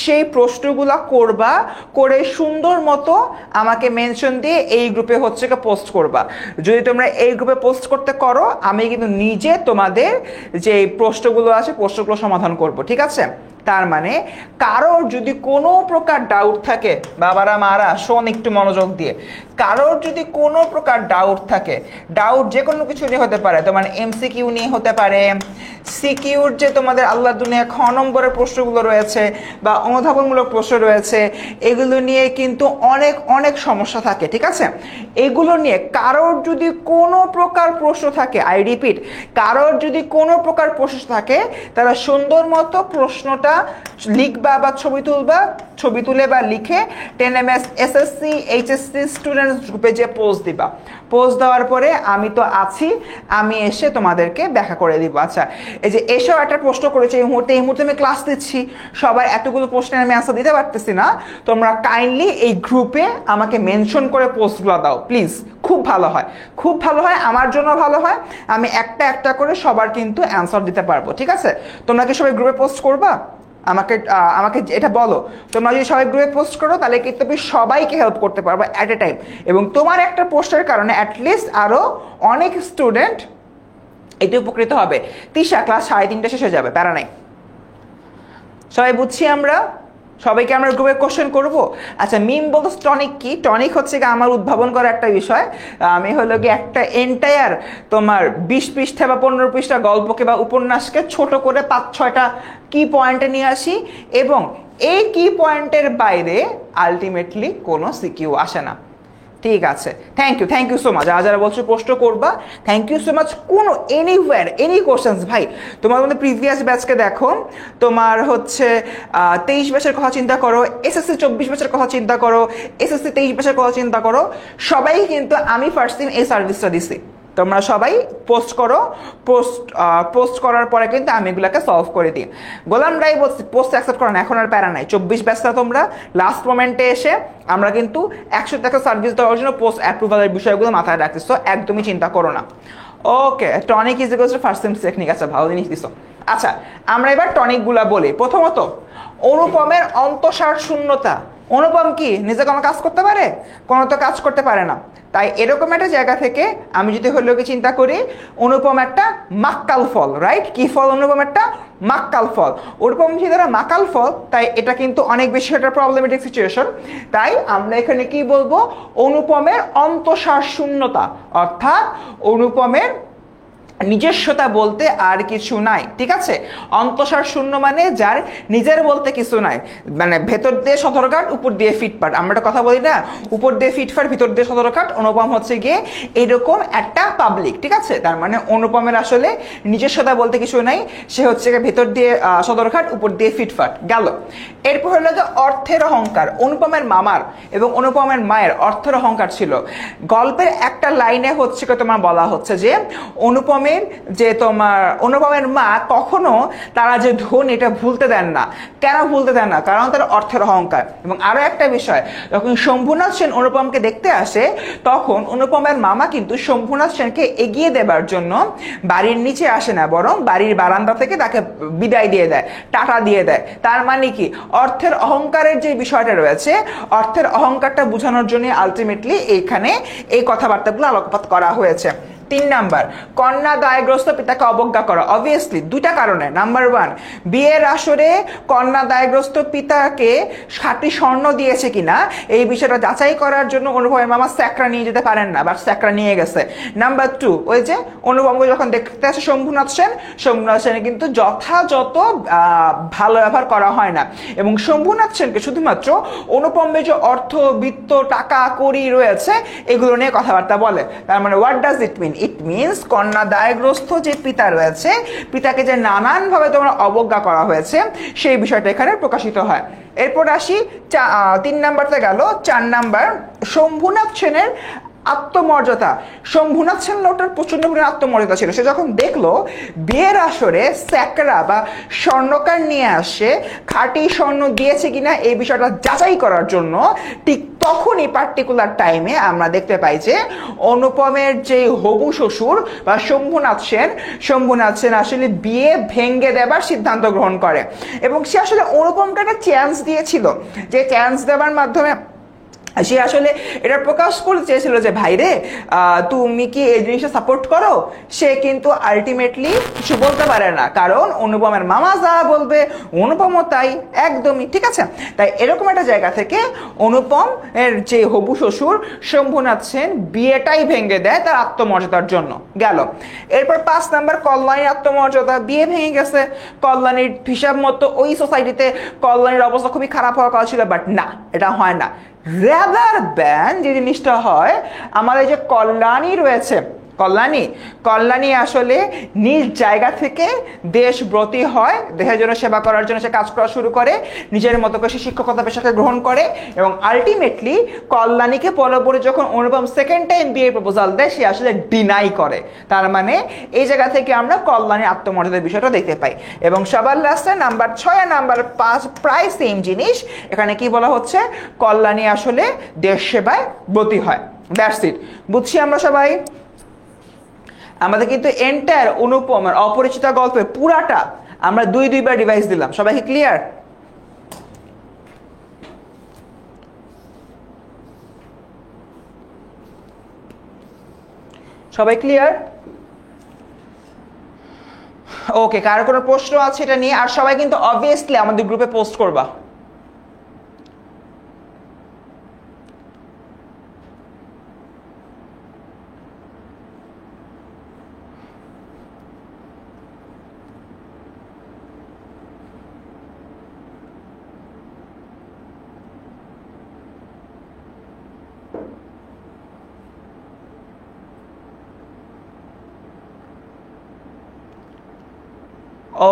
S1: সেই প্রশ্নগুলো করবা, করে সুন্দর মতো আমাকে মেনশন দিয়ে এই গ্রুপে হচ্ছে পোস্ট করবা। যদি তোমরা এই গ্রুপে পোস্ট করতে করো আমি কিন্তু নিজে তোমাদের যে প্রশ্নগুলো আছে প্রশ্নগুলো সমাধান করব, ঠিক আছে? তার মানে কারোর যদি কোনো প্রকার ডাউট থাকে, বাবারা মারা শোন একটু মনোযোগ দিয়ে, কারোর যদি কোনো প্রকার ডাউট থাকে, ডাউট যে কোনো কিছু নিয়ে হতে পারে, তোমার এমসিকিউ নিয়ে হতে পারে, সিকিউর যে তোমাদের আল্লাহ দুনিয়া খ নম্বরের প্রশ্নগুলো রয়েছে বা অনুধাবনমূলক প্রশ্ন রয়েছে, এগুলো নিয়ে কিন্তু অনেক অনেক সমস্যা থাকে, ঠিক আছে? এগুলো নিয়ে কারোর যদি কোনো প্রকার প্রশ্ন থাকে, আই রিপিট, কারোর যদি কোনো প্রকার প্রশ্ন থাকে তারা সুন্দর মতো প্রশ্নটা লিখবা বা ছবি তুলবা, ছবি তুলে বা লিখে 10ms এসএসসি এইচএসসি স্টুডেন্টস গ্রুপে যে পোস্ট দিবা। পোস্ট দেওয়ার পরে আমি তো আছি, আমি এসে তোমাদেরকে ব্যাখ্যা করে দিব। আচ্ছা, এই যে এসেও একটা প্রশ্ন করেছে এই মুহূর্তে আমি ক্লাস দিচ্ছি, সবার এতগুলো প্রশ্নের আমি আনসার দিতে পারতেছি না, তোমরা কাইন্ডলি এই গ্রুপে আমাকে মেনশন করে পোস্টগুলো দাও প্লিজ, খুব ভালো হয়, খুব ভালো হয়, আমার জন্য ভালো হয়, আমি একটা একটা করে সবার কিন্তু অ্যান্সার দিতে পারবো, ঠিক আছে? তোমরা কি সবাই গ্রুপে পোস্ট করবা? আমাকে আমাকে এটা বলো, তোমরা যদি সবাই গ্রুপে পোস্ট করো তাহলে কিন্তু তুমি সবাইকে হেল্প করতে পারবে অ্যাট এ টাইম, এবং তোমার একটা পোস্টের কারণে অ্যাটলিস্ট আরও অনেক স্টুডেন্ট এতে উপকৃত হবে। তিশা ক্লাস 3:30 শেষ হয়ে যাবে, প্যারা নাই, সবাই বুঝছি আমরা, সবাইকে আমরা গ্রুপে কোশ্চেন করব। আচ্ছা, মিম বলতো টনিক কি? টনিক হচ্ছে কি আমার উদ্ভাবন করা একটা বিষয়। আমি হলো গিয়ে একটা এন্টায়ার তোমার 20 পৃষ্ঠা বা 15 পৃষ্ঠা গল্পকে বা উপন্যাসকে ছোট করে 5-6টা কি পয়েন্টে নিয়ে আসি, এবং এই কি পয়েন্টের বাইরে আলটিমেটলি কোনো সিকিউ আসে না, ঠিক আছে? Thank you so much. যারা বলছো প্রশ্ন করবা, থ্যাংক ইউ সো মাচ। কোনো এনিওয়্যার এনি কোশ্চেন্স ভাই, তোমার মধ্যে প্রিভিয়াস ব্যাচকে দেখো, তোমার হচ্ছে 23 ব্যাচের কথা চিন্তা করো, এসএসসি 24 ব্যাচের কথা চিন্তা করো, এসএসসি 23 ব্যাচের কথা চিন্তা করো, সবাই কিন্তু আমি ফার্স্ট দিন এই সার্ভিসটা দিছি। তোমরা সবাই পোস্ট করো, পোস্ট করার পরে কিন্তু আমি এগুলোকে সলভ করে দিই। গোলাম রাই বলছি পোস্ট অ্যাকসেপ্ট করো না, এখন আর প্যারা নাই। 24 ব্যাচটা তোমরা লাস্ট মোমেন্টে এসে আমরা কিন্তু 100 টাকা সার্ভিস দেওয়ার জন্য পোস্ট অ্যাপ্রুভালের বিষয়গুলো মাথায় রাখছি, সো একদমই চিন্তা করো না। Okay, tonic is equals to first same technique. আচ্ছা, ভালো জিনিস দিছো। আচ্ছা, আমরা এবার টনিকগুলা বলি। প্রথমত অনুপমের অন্তঃসার শূন্যতা। অনুপম কি নিজে কোনো কাজ করতে পারে? কোনো তো কাজ করতে পারে না। তাই এরকম একটা জায়গা থেকে আমি যদি হলো কি চিন্তা করি, অনুপম একটা মাক্কাল ফল, রাইট? কি ফল অনুপম? একটা মাক্কাল ফল। অনুপম যেহেতু মাকাল ফল, তাই এটা কিন্তু অনেক বেশি একটা প্রবলেমেটিক সিচুয়েশন। তাই আমরা এখানে কি বলবো? অনুপমের অন্তঃসার শূন্যতা, অর্থাৎ অনুপমের নিজস্বতা বলতে আর কিছু নাই, ঠিক আছে? অন্তঃসার শূন্য মানে যার নিজের বলতে কিছু নাই, মানে ভেতর দিয়ে সদরঘাট উপর দিয়ে ফিটফাট। আমরা একটা কথা বলি না, উপর দিয়ে ফিটফাট ভিতর দিয়ে সদরঘাট। অনুপম হচ্ছে গিয়ে এরকম একটা পাবলিক, ঠিক আছে? তার মানে অনুপমের আসলে নিজস্বতা বলতে কিছু নাই, সে হচ্ছে গিয়ে ভেতর দিয়ে সদরঘাট উপর দিয়ে ফিটফাট গেল। এরপর হলো যে অর্থের অহংকার। অনুপমের মামার এবং অনুপমের মায়ের অর্থের অহংকার ছিল। গল্পের একটা লাইনে হচ্ছে তোমার বলা হচ্ছে যে অনুপমের মা কখনো তারা যে ধন এটা ভুলতে দেন না। কেন ভুলতে দেন না? কারণ তার অর্থের অহংকার। এবং আরো একটা বিষয়, যখন শম্ভুনাথ সেন অনুপমকে দেখতে আসে তখন অনুপমের মামা কিন্তু শম্ভুনাথ সেনকে এগিয়ে দেবার জন্য বাড়ির নিচে আসে না, বরং বাড়ির বারান্দা থেকে তাকে বিদায় দিয়ে দেয়, টাটা দিয়ে দেয়। তার মানে কি? অর্থের অহংকারের যে বিষয়টা রয়েছে, অর্থের অহংকারটা বোঝানোর জন্য আলটিমেটলি এইখানে এই কথাবার্তাগুলো আলোকপাত করা হয়েছে। 3 নাম্বার, কন্যা দায়গ্রস্ত পিতাকে অবজ্ঞা করা। অবভিয়াসলি দুইটা কারণে। নাম্বার 1, বিয়ের আসরে কন্যা দায়গ্রস্ত পিতাকে খাঁটি স্বর্ণ দিয়েছে কিনা এই বিষয়টা যাচাই করার জন্য অনুপমের মামা স্যাকরা নিয়ে যেতে পারেন না, বা স্যাকরা নিয়ে গেছে। নাম্বার 2, ওই যে অনুপমকে যখন দেখতে আসে শম্ভুনাথ সেনের কিন্তু যথাযথ ভালো ব্যবহার করা হয় না, এবং শম্ভুনাথ সেনকে শুধুমাত্র অনুপমের যে অর্থ বিত্ত টাকা কড়ি রয়েছে এগুলো নিয়ে কথাবার্তা বলে। তার মানে what does it mean? It means কন্যা দায়গ্রস্ত যে পিতা রয়েছে, পিতাকে যে নানানভাবে তোমরা অবজ্ঞা করা হয়েছে সেই বিষয়টা এখানে প্রকাশিত হয়। এরপর আসি 3 নাম্বারতে গেল। 4 নাম্বার, শম্ভুনাথ সেনের আত্মমর্যাদা। শম্ভুনাথ সেন লোকটার প্রচন্ড পরিমাণে আত্মমর্যাদা ছিল। সে যখন দেখলো বিয়ের আসরে স্যাকরা বা স্বর্ণকার নিয়ে আসে খাঁটি স্বর্ণ দিয়েছে কিনা এই বিষয়টা যাচাই করার জন্য, ঠিক তখনই পার্টিকুলার টাইমে আমরা দেখতে পাই যে অনুপমের যে হবু শ্বশুর বা শম্ভুনাথ সেন আসলে বিয়ে ভেঙে দেবার সিদ্ধান্ত গ্রহণ করে, এবং সে আসলে অনুপমকে একটা চ্যান্স দিয়েছিল, যে চ্যান্স দেওয়ার মাধ্যমে সে আসলে এটা প্রকাশ করতে চেয়েছিল যে ভাই রে তুমি কি এই জিনিসটা সাপোর্ট করো। সে কিন্তু আলটিমেটলি কিছু বলতে পারে না, কারণ অনুপমের মামা যা বলবে অনুপমও তাই, একদমই ঠিক আছে। তাই এরকম একটা জায়গা থেকে অনুপম এর যে হবু শ্বশুর শম্ভুনাথ সেন বিয়েটাই ভেঙে দেয় তার আত্মমর্যাদার জন্য। গেল। এরপর 5 নাম্বার, কল্যাণীর আত্মমর্যাদা। বিয়ে ভেঙে গেছে, কল্যাণীর হিসাব মতো ওই সোসাইটিতে কল্যাণীর অবস্থা খুবই খারাপ হওয়ার কথা ছিল, বাট না, এটা হয় না। রাদার দ্যান যে জিনিসটা হয়, আমাদের যে কল্যাণী রয়েছে, কল্যাণী আসলে নিজ জায়গা থেকে দেশব্রতী হয়, দেশের জন্য সেবা করার জন্য সে কাজ করা শুরু করে, নিজের মতো করে সে শিক্ষকতা পেশাকে গ্রহণ করে, এবং আলটিমেটলি কল্যাণীকে পরবর্তী যখন অনুপম সেকেন্ড টাইম বিয়ের প্রপোজাল দেয় সে আসলে ডিনাই করে। তার মানে এই জায়গা থেকে আমরা কল্যাণীর আত্মমর্যাদার বিষয়টা দেখতে পাই। এবং সবার লাস্টে নাম্বার 6 আর নাম্বার 5 প্রায় সেম জিনিস। এখানে কি বলা হচ্ছে? কল্যাণী আসলে দেশ সেবায় ব্রতী হয়। That's it. বুঝছি আমরা সবাই? আমাদের কিন্তু এন্টায়ার অনুপমের অপরিচিতা গল্পে পুরাটা আমরা 2-2বার রিভাইজ দিলাম। সবাইকে ক্লিয়ার? সবাই ক্লিয়ার? ওকে, কারো কোনো প্রশ্ন আছে এটা নিয়ে? আর সবাই কিন্তু অবভিয়াসলি আমাদের গ্রুপে পোস্ট করবা।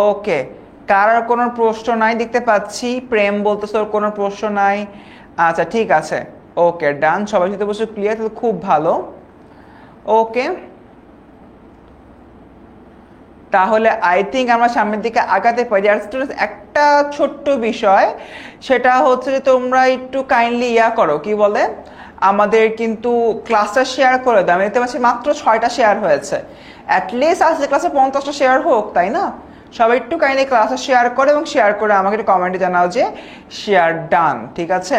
S1: ওকে, কারোর কোনো প্রশ্ন নাই দেখতে পাচ্ছি। প্রেম বলতেছে ওর কোনো প্রশ্ন নাই। আচ্ছা ঠিক আছে, ওকে ডান। সবাই সাথে বসে ক্লিয়ার, তাহলে খুব ভালো। ওকে, তাহলে আই থিঙ্ক আমরা সামনের দিকে আগাতে পারি। আর একটা ছোট্ট বিষয়, সেটা হচ্ছে যে তোমরা একটু কাইন্ডলি করো, কি বলে, আমাদের কিন্তু ক্লাসটা শেয়ার করে দাও। আমি দেখতে পাচ্ছি মাত্র 6টা শেয়ার হয়েছে। অ্যাটলিস্ট আজকে ক্লাসে 50টা শেয়ার হোক, তাই না? সবাই একটু কাইন্ডলি ক্লাসে শেয়ার করে, এবং শেয়ার করে আমাকে একটু কমেন্টে জানাও যে শেয়ার ডান, ঠিক আছে?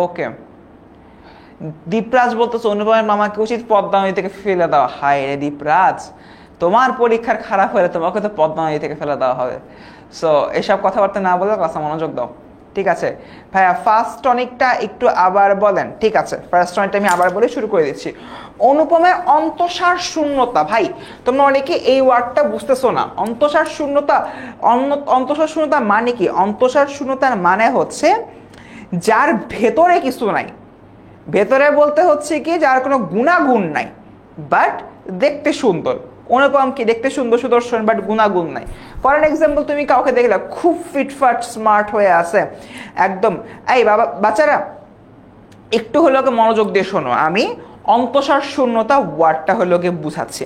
S1: ওকে, দীপরাজ বলতেছে অনুপমের মামাকে উচিত পদ্মা নদী থেকে ফেলে দেওয়া। হায় রে দীপরাজ, তোমার পরীক্ষার খারাপ হলে তোমাকে তো পদ্মা নদী থেকে ফেলে দেওয়া হবে। সো এসব কথাবার্তা না বলে ক্লাসে মনোযোগ দাও, ঠিক আছে? ভাইয়া ফার্স্ট টনিকটা একটু আবার বলেন। ঠিক আছে, ফার্স্ট টনিকটা আমি আবার বলে শুরু করে দিচ্ছি। অনুপমের অন্তঃসার শূন্যতা। ভাই তোমরা অনেকে এই ওয়ার্ডটা বুঝতেছো না। অন্তঃসার শূন্যতা, অন্তঃসার শূন্যতা মানে কি? অন্তঃসার শূন্যতার মানে হচ্ছে যার ভেতরে কিছু নাই। ভেতরে বলতে হচ্ছে কি, যার কোনো গুণাগুণ নাই বাট দেখতে সুন্দর। অনুপম কি দেখতে সুন্দর সুদর্শন বাট গুণাগুণ নাই। ফর এন এক্সাম্পল, তুমি কাউকে দেখলে খুব ফিটফাট স্মার্ট হয়ে আছে একদম, এই বাবা বাচ্চারা একটু হলেও মনোযোগ দিয়ে শোনো, আমি অন্তঃসার শূন্যতা ওয়ার্ডটা হলেও বুঝাচ্ছি।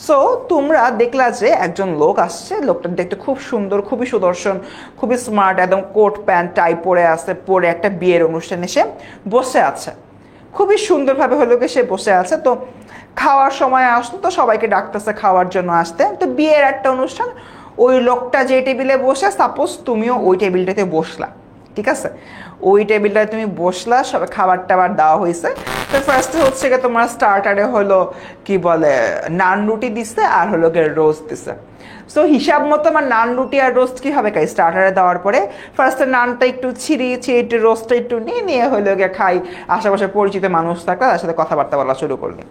S1: সো তোমরা দেখলা যে একজন লোক আসছে, লোকটা দেখতে খুব সুন্দর, খুবই সুদর্শন, খুবই স্মার্ট, একদম কোট প্যান্ট টাই পরে আছে, পরে একটা বিয়ের অনুষ্ঠানে সে বসে আছে, খুবই সুন্দরভাবে হলো সে বসে আছে। তো খাওয়ার সময় আসতো, তো সবাইকে ডাকতেছে খাওয়ার জন্য আসতে। তো বিয়ের একটা অনুষ্ঠান, ওই লোকটা যে টেবিলে বসে, সাপোজ তুমিও ওই টেবিলটাতে বসলা, ঠিক আছে? ওই টেবিলটায় তুমি বসলা, সব খাবার টাবার দেওয়া হয়েছে। তো ফার্স্টে হচ্ছে গিয়ে তোমার স্টার্টারে হলো কি বলে নান রুটি দিচ্ছে আর হলো গিয়ে রোস্ট দিচ্ছে। সো হিসাব মতো আমার নান রুটি আর রোস্ট কি হবে খাই স্টার্টারে দেওয়ার পরে ফার্স্টে নানটা একটু ছিঁড়িয়ে একটু রোস্টটা একটু নিয়ে হলো গিয়ে খাই, আশেপাশে পরিচিত মানুষ থাকলে তার সাথে কথাবার্তা বলা শুরু করলি।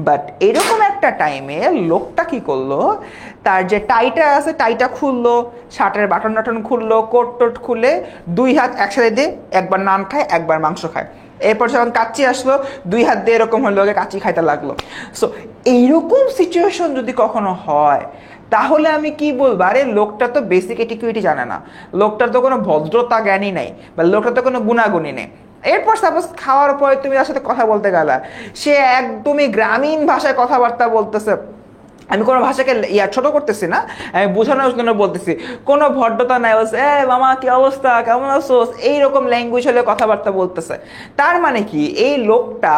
S1: বাট এরকম একটা টাইমে লোকটা কি করলো, তার যে টাইটা আছে টাইটা খুললো, শার্টের বাটন টাটন খুললো, কোট টোট খুলে 2 হাত একসাথে দিয়ে একবার নান খায় একবার মাংস খায়। এরপর যখন কাচ্চি আসলো 2 হাত দিয়ে এরকম হলো কাচ্চি খাইতে লাগলো। সো এইরকম সিচুয়েশন যদি কখনো হয় তাহলে আমি কি বলবো, আরে লোকটা তো বেসিক এটিকুইটি জানে না, লোকটার তো কোনো ভদ্রতা জ্ঞানই নেই, বা লোকটার তো কোনো গুণাগুণই নেই। এরপর সাপোজ খাওয়ার পরে তুমি তার সাথে কথা বলতে গেলা, সে একদমই গ্রামীণ ভাষায় কথাবার্তা বলতেছে। আমি কোনো ভাষাকে ছোট করতেছি না, আমি বোঝানোর জন্য বলতেছি, কোনো ভদ্রতা নাই, বলছে এ মামা কি অবস্থা, কেমন আছোস, এইরকম ল্যাঙ্গুয়েজ হলে কথাবার্তা বলতেছে। তার মানে কি এই লোকটা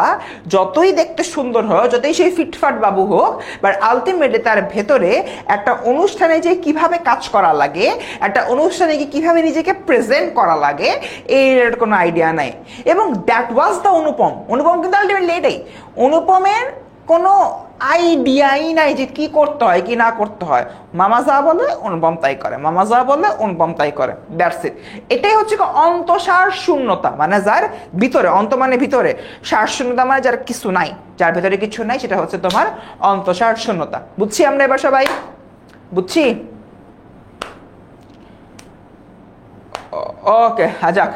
S1: যতই দেখতে সুন্দর হোক, যতই সেই ফিটফাট বাবু হোক, বাট আলটিমেটলি তার ভেতরে একটা অনুষ্ঠানে যে কিভাবে কাজ করা লাগে, একটা অনুষ্ঠানে গিয়ে কিভাবে নিজেকে প্রেজেন্ট করা লাগে এর কোনো আইডিয়া নাই। এবং দ্যাট ওয়াজ দ্য অনুপম কিন্তু আলটিমেটলি এটাই, অনুপমের কোনো আইডিয়াই নাই যে কি করতে হয় কি না করতে হয়। মামা যা বলে অনুপম তাই করে, মামা যা বলে অনুপম তাই করে, দ্যাটস ইট। এটাই হচ্ছে অন্তঃসার শূন্যতা, মানে যার ভিতরে, অন্ত মানে ভিতরে, সার শূন্যতা মানে যার কিছু নাই, যার ভিতরে কিছু নাই, সেটা হচ্ছে তোমার অন্তঃসার শূন্যতা। বুঝছি আমরা এবার সবাই? বুঝছি? ওকে যাক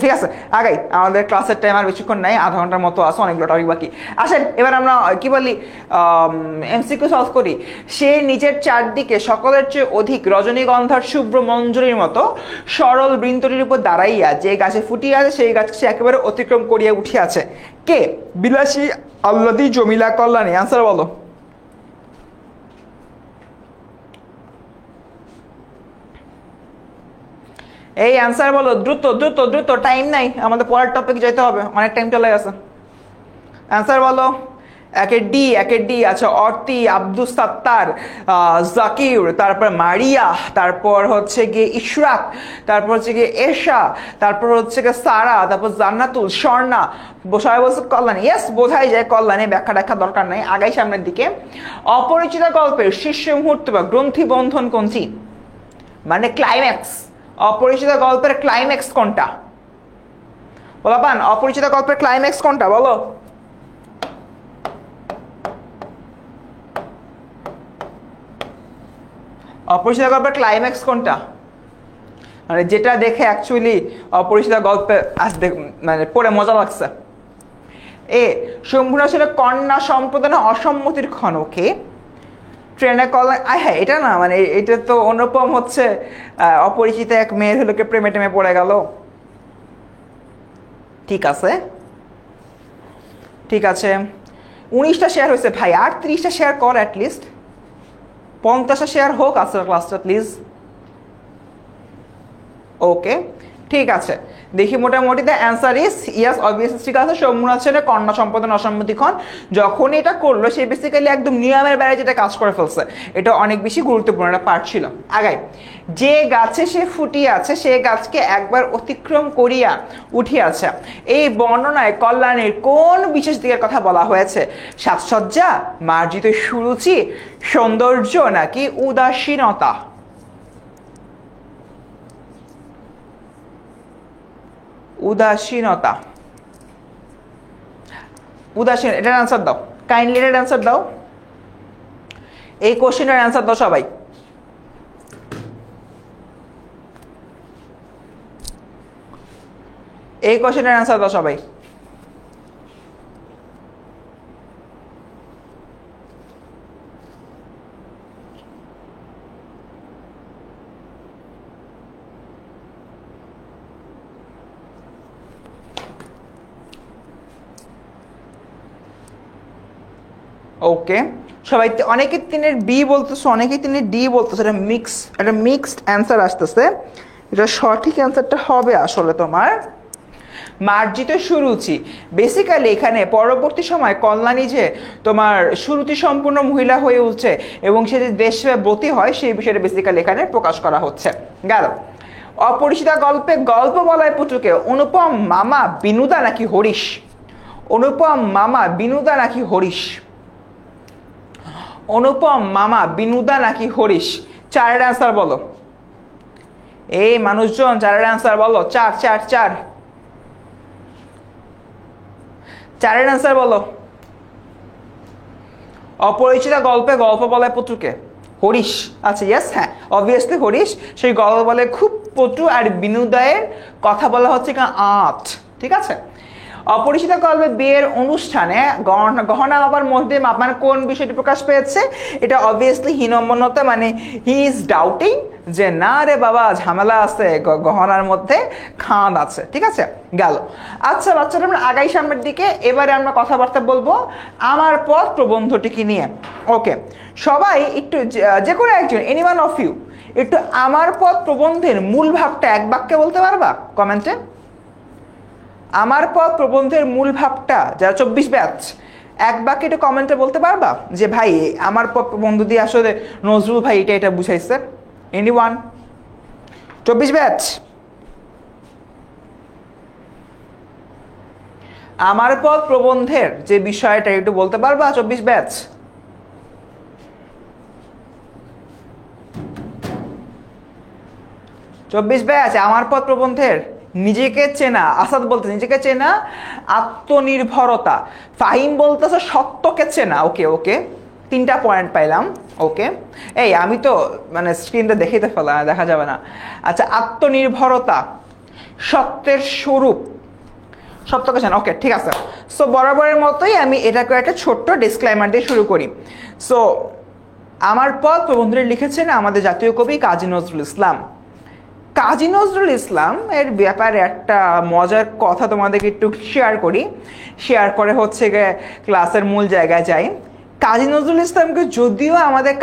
S1: ঠিক আছে, আগাই, আমাদের ক্লাসের টাইম আর বেশিক্ষণ নাই, আধা ঘন্টার মতো আছে, অনেকগুলো টপিক বাকি। আসেন এবার আমরা কি বলি এমসিকিউ সলভ করি। সে নিজের চারদিকে সকলের চেয়ে অধিক রজনীগন্ধার শুভ্র মঞ্জুরির মতো সরল বৃন্তটির উপর দাঁড়াইয়া যে গাছে ফুটিয়ে আছে সেই গাছ সে একেবারে অতিক্রম করিয়া উঠিয়াছে। কে? বিলাসী, আল্লাদি, জমিলা, কল্যাণী। আনসার বলো। এই অ্যান্সার বলো, দ্রুত দ্রুত দ্রুত, টাইম নাই, আমাদের পরের টপিক যেতে হবে, অনেক টাইম চলে গেছে। অ্যান্সার বলো। একে ডি আচ্ছা, অর্তি, আব্দুস সাত্তার, জাকির, তারপর মারিয়া, তারপর হচ্ছে গিয়ে ইশরাক, তারপর হচ্ছে গিয়ে এশা, তারপর হচ্ছে গিয়ে সারা, তারপর জান্নাতুল, স্বর্ণা, সবাই বলছে কল্যাণী। ইয়েস, বোঝাই যায় কল্যাণী, ব্যাখ্যা দেখা দরকার নাই, আগাই সামনের দিকে। অপরিচিত গল্পের শীর্ষ মুহূর্ত বা গ্রন্থি বন্ধন কোনটি? মানে ক্লাইম্যাক্স। অপরিচিত গল্পের ক্লাইম্যাক্স কোনটা? বলো পান, অপরিচিত গল্পের ক্লাইম্যাক্স কোনটা বলো? অপরিচিত গল্পের ক্লাইম্যাক্স কোনটা? মানে যেটা দেখে অ্যাকচুয়ালি অপরিচিত গল্পে মানে পড়ে মজা লাগছে। এ, শম্ভুরা ছিল কন্যা সম্প্রদানে অসম্মতির ক্ষণকে ট্রেনে কল্যাণ। হ্যাঁ, এটা না, মানে এটা তো অনুপম হচ্ছে অপরিচিত এক মেয়ের হলোকে প্রেমে টেমে পড়ে গেল। ঠিক আছে ঠিক আছে, 19টা শেয়ার হয়েছে ভাই, আর 30টা শেয়ার কর, অ্যাটলিস্ট 50টা শেয়ার হোক আজকের ক্লাসটা প্লিজ। ওকে ঠিক আছে, দেখি মোটামুটি the answer is yes, obviously ঠিক আছে। শম্ভুনাথ সেনের কন্যা সম্পাদন অসম্মতিক্ষণ যখন এটা করলো, সে বেসিক্যালি একদম নিয়মের বাইরে যেটা কাজ করে ফেলছে, এটা অনেক বেশি গুরুত্বপূর্ণ একটা পার্ট ছিল। আগাই, যে গাছে সে ফুটিয়ে আছে সে গাছকে একবার অতিক্রম করিয়া উঠিয়াছে, এই বর্ণনায় কল্যাণীর কোন বিশেষ দিকের কথা বলা হয়েছে? সাজসজ্জা, মার্জিত সুরুচি, সৌন্দর্য, নাকি উদাসীনতা? উদাসীনতা। উদাসীন, এটার অ্যান্সার দাও, কাইন্ডলি এটার অ্যান্সার দাও, এই কোশ্চেনের অ্যান্সার দাও সবাই। এই কোশ্চেনের অ্যান্সার দাও সবাই। ওকে সবাই, অনেকে 3-এর বি বলতেছো, অনেকে 3-এর ডি বলতেছো, এটা মিক্সড অ্যান্সার আসতেছে। এটা সঠিক অ্যান্সারটা হবে আসলে তোমার মার্জিত সুরুচি। বেসিক্যালি এখানে পরবর্তী সময় কল্যাণী যে তোমার সুরুচি সম্পূর্ণ মহিলা হয়ে উঠছে এবং সে যে দেশব্রতী হয় সেই বিষয়টা বেসিক্যালি এখানে প্রকাশ করা হচ্ছে। গেল অপরিচিতা গল্পে গল্প বলায় পুচুকে অনুপম মামা বিনুদা নাকি হরিশ? অনুপম মামা বিনুদা নাকি হরিশ? অনুপম মামা বিনুদা নাকি হরিশ? চারের অ্যান্সার বলো। এই মানুষজন চারের অ্যান্সার বলো। চার চার চার, চারের অ্যান্সার বলো। অপরিচিতা গল্পে গল্প বলায় পুত্রকে হরিশ। আচ্ছা ইয়েস, হ্যাঁ অবভিয়াসলি হরিশ। সেই গল্প বলে খুব পটু, আর বিনুদয়ের কথা বলা হচ্ছে আট। ঠিক আছে। অপরিচিতা গল্পে বিয়ের অনুষ্ঠানে গহনা আবার মধ্যে আপনার কোন বিষয়টি প্রকাশ পেয়েছে? এটা অবভিয়াসলি হীনম্মন্যতা, মানে হি ইজ ডাউটিং যে না রে বাবা ঝামেলা আছে, গহনার মধ্যে খাঁদ আছে। ঠিক আছে, গেল। আচ্ছা বাচ্চারা আমরা আগাই সামনের দিকে। এবারে আমরা কথাবার্তা বলবো আমার পথ প্রবন্ধটিকে নিয়ে। ওকে, সবাই একটু যে কোনো একজন, এনিওয়ান অফ ইউ, একটু আমার পথ প্রবন্ধের মূল ভাবটা এক বাক্যে বলতে পারবা কমেন্টে? আমার পথ প্রবন্ধের মূল ভাবটা যারা 24 ব্যাচ এক বাক্যে একটু কমেন্টে বলতে পারবা যে ভাই আমার পথ প্রবন্ধ দিয়ে আসলে নজরুল ভাই এটা এটা বুঝাইছে? এনিওয়ান? 24 ব্যাচ আমার পথ প্রবন্ধের যে বিষয়টা একটু বলতে পারবা? 24 ব্যাচ? আমার পথ প্রবন্ধের নিজেকে চেনা। আসাদ বলতে নিজেকে চেনা, আত্মনির্ভরতা। ফাহিম বলতেছে সত্যকে চেনা। ওকে ওকে, 3টা পয়েন্ট পাইলাম। ওকে, এই আমি তো মানে স্ক্রিনটা দেখাইতে ফেলা, দেখা যাবে না। আচ্ছা, আত্মনির্ভরতা, সত্যের স্বরূপ, সত্যকে চেনা। ওকে ঠিক আছে। সো বরাবরের মতোই আমি এটাকে একটা ছোট্ট ডিসক্লেমার দিয়ে শুরু করি। সো আমার পথ প্রবন্ধটি লিখেছেন আমাদের জাতীয় কবি কাজী নজরুল ইসলাম। কাজী নজরুল ইসলাম এর ব্যাপারে একটা মজার কথা তোমাদেরকে একটু শেয়ার করি। শেয়ার করে হচ্ছে গিয়ে ক্লাসের মূল জায়গায় যাই। কাজী নজরুল ইসলামকে যদিও আমাদের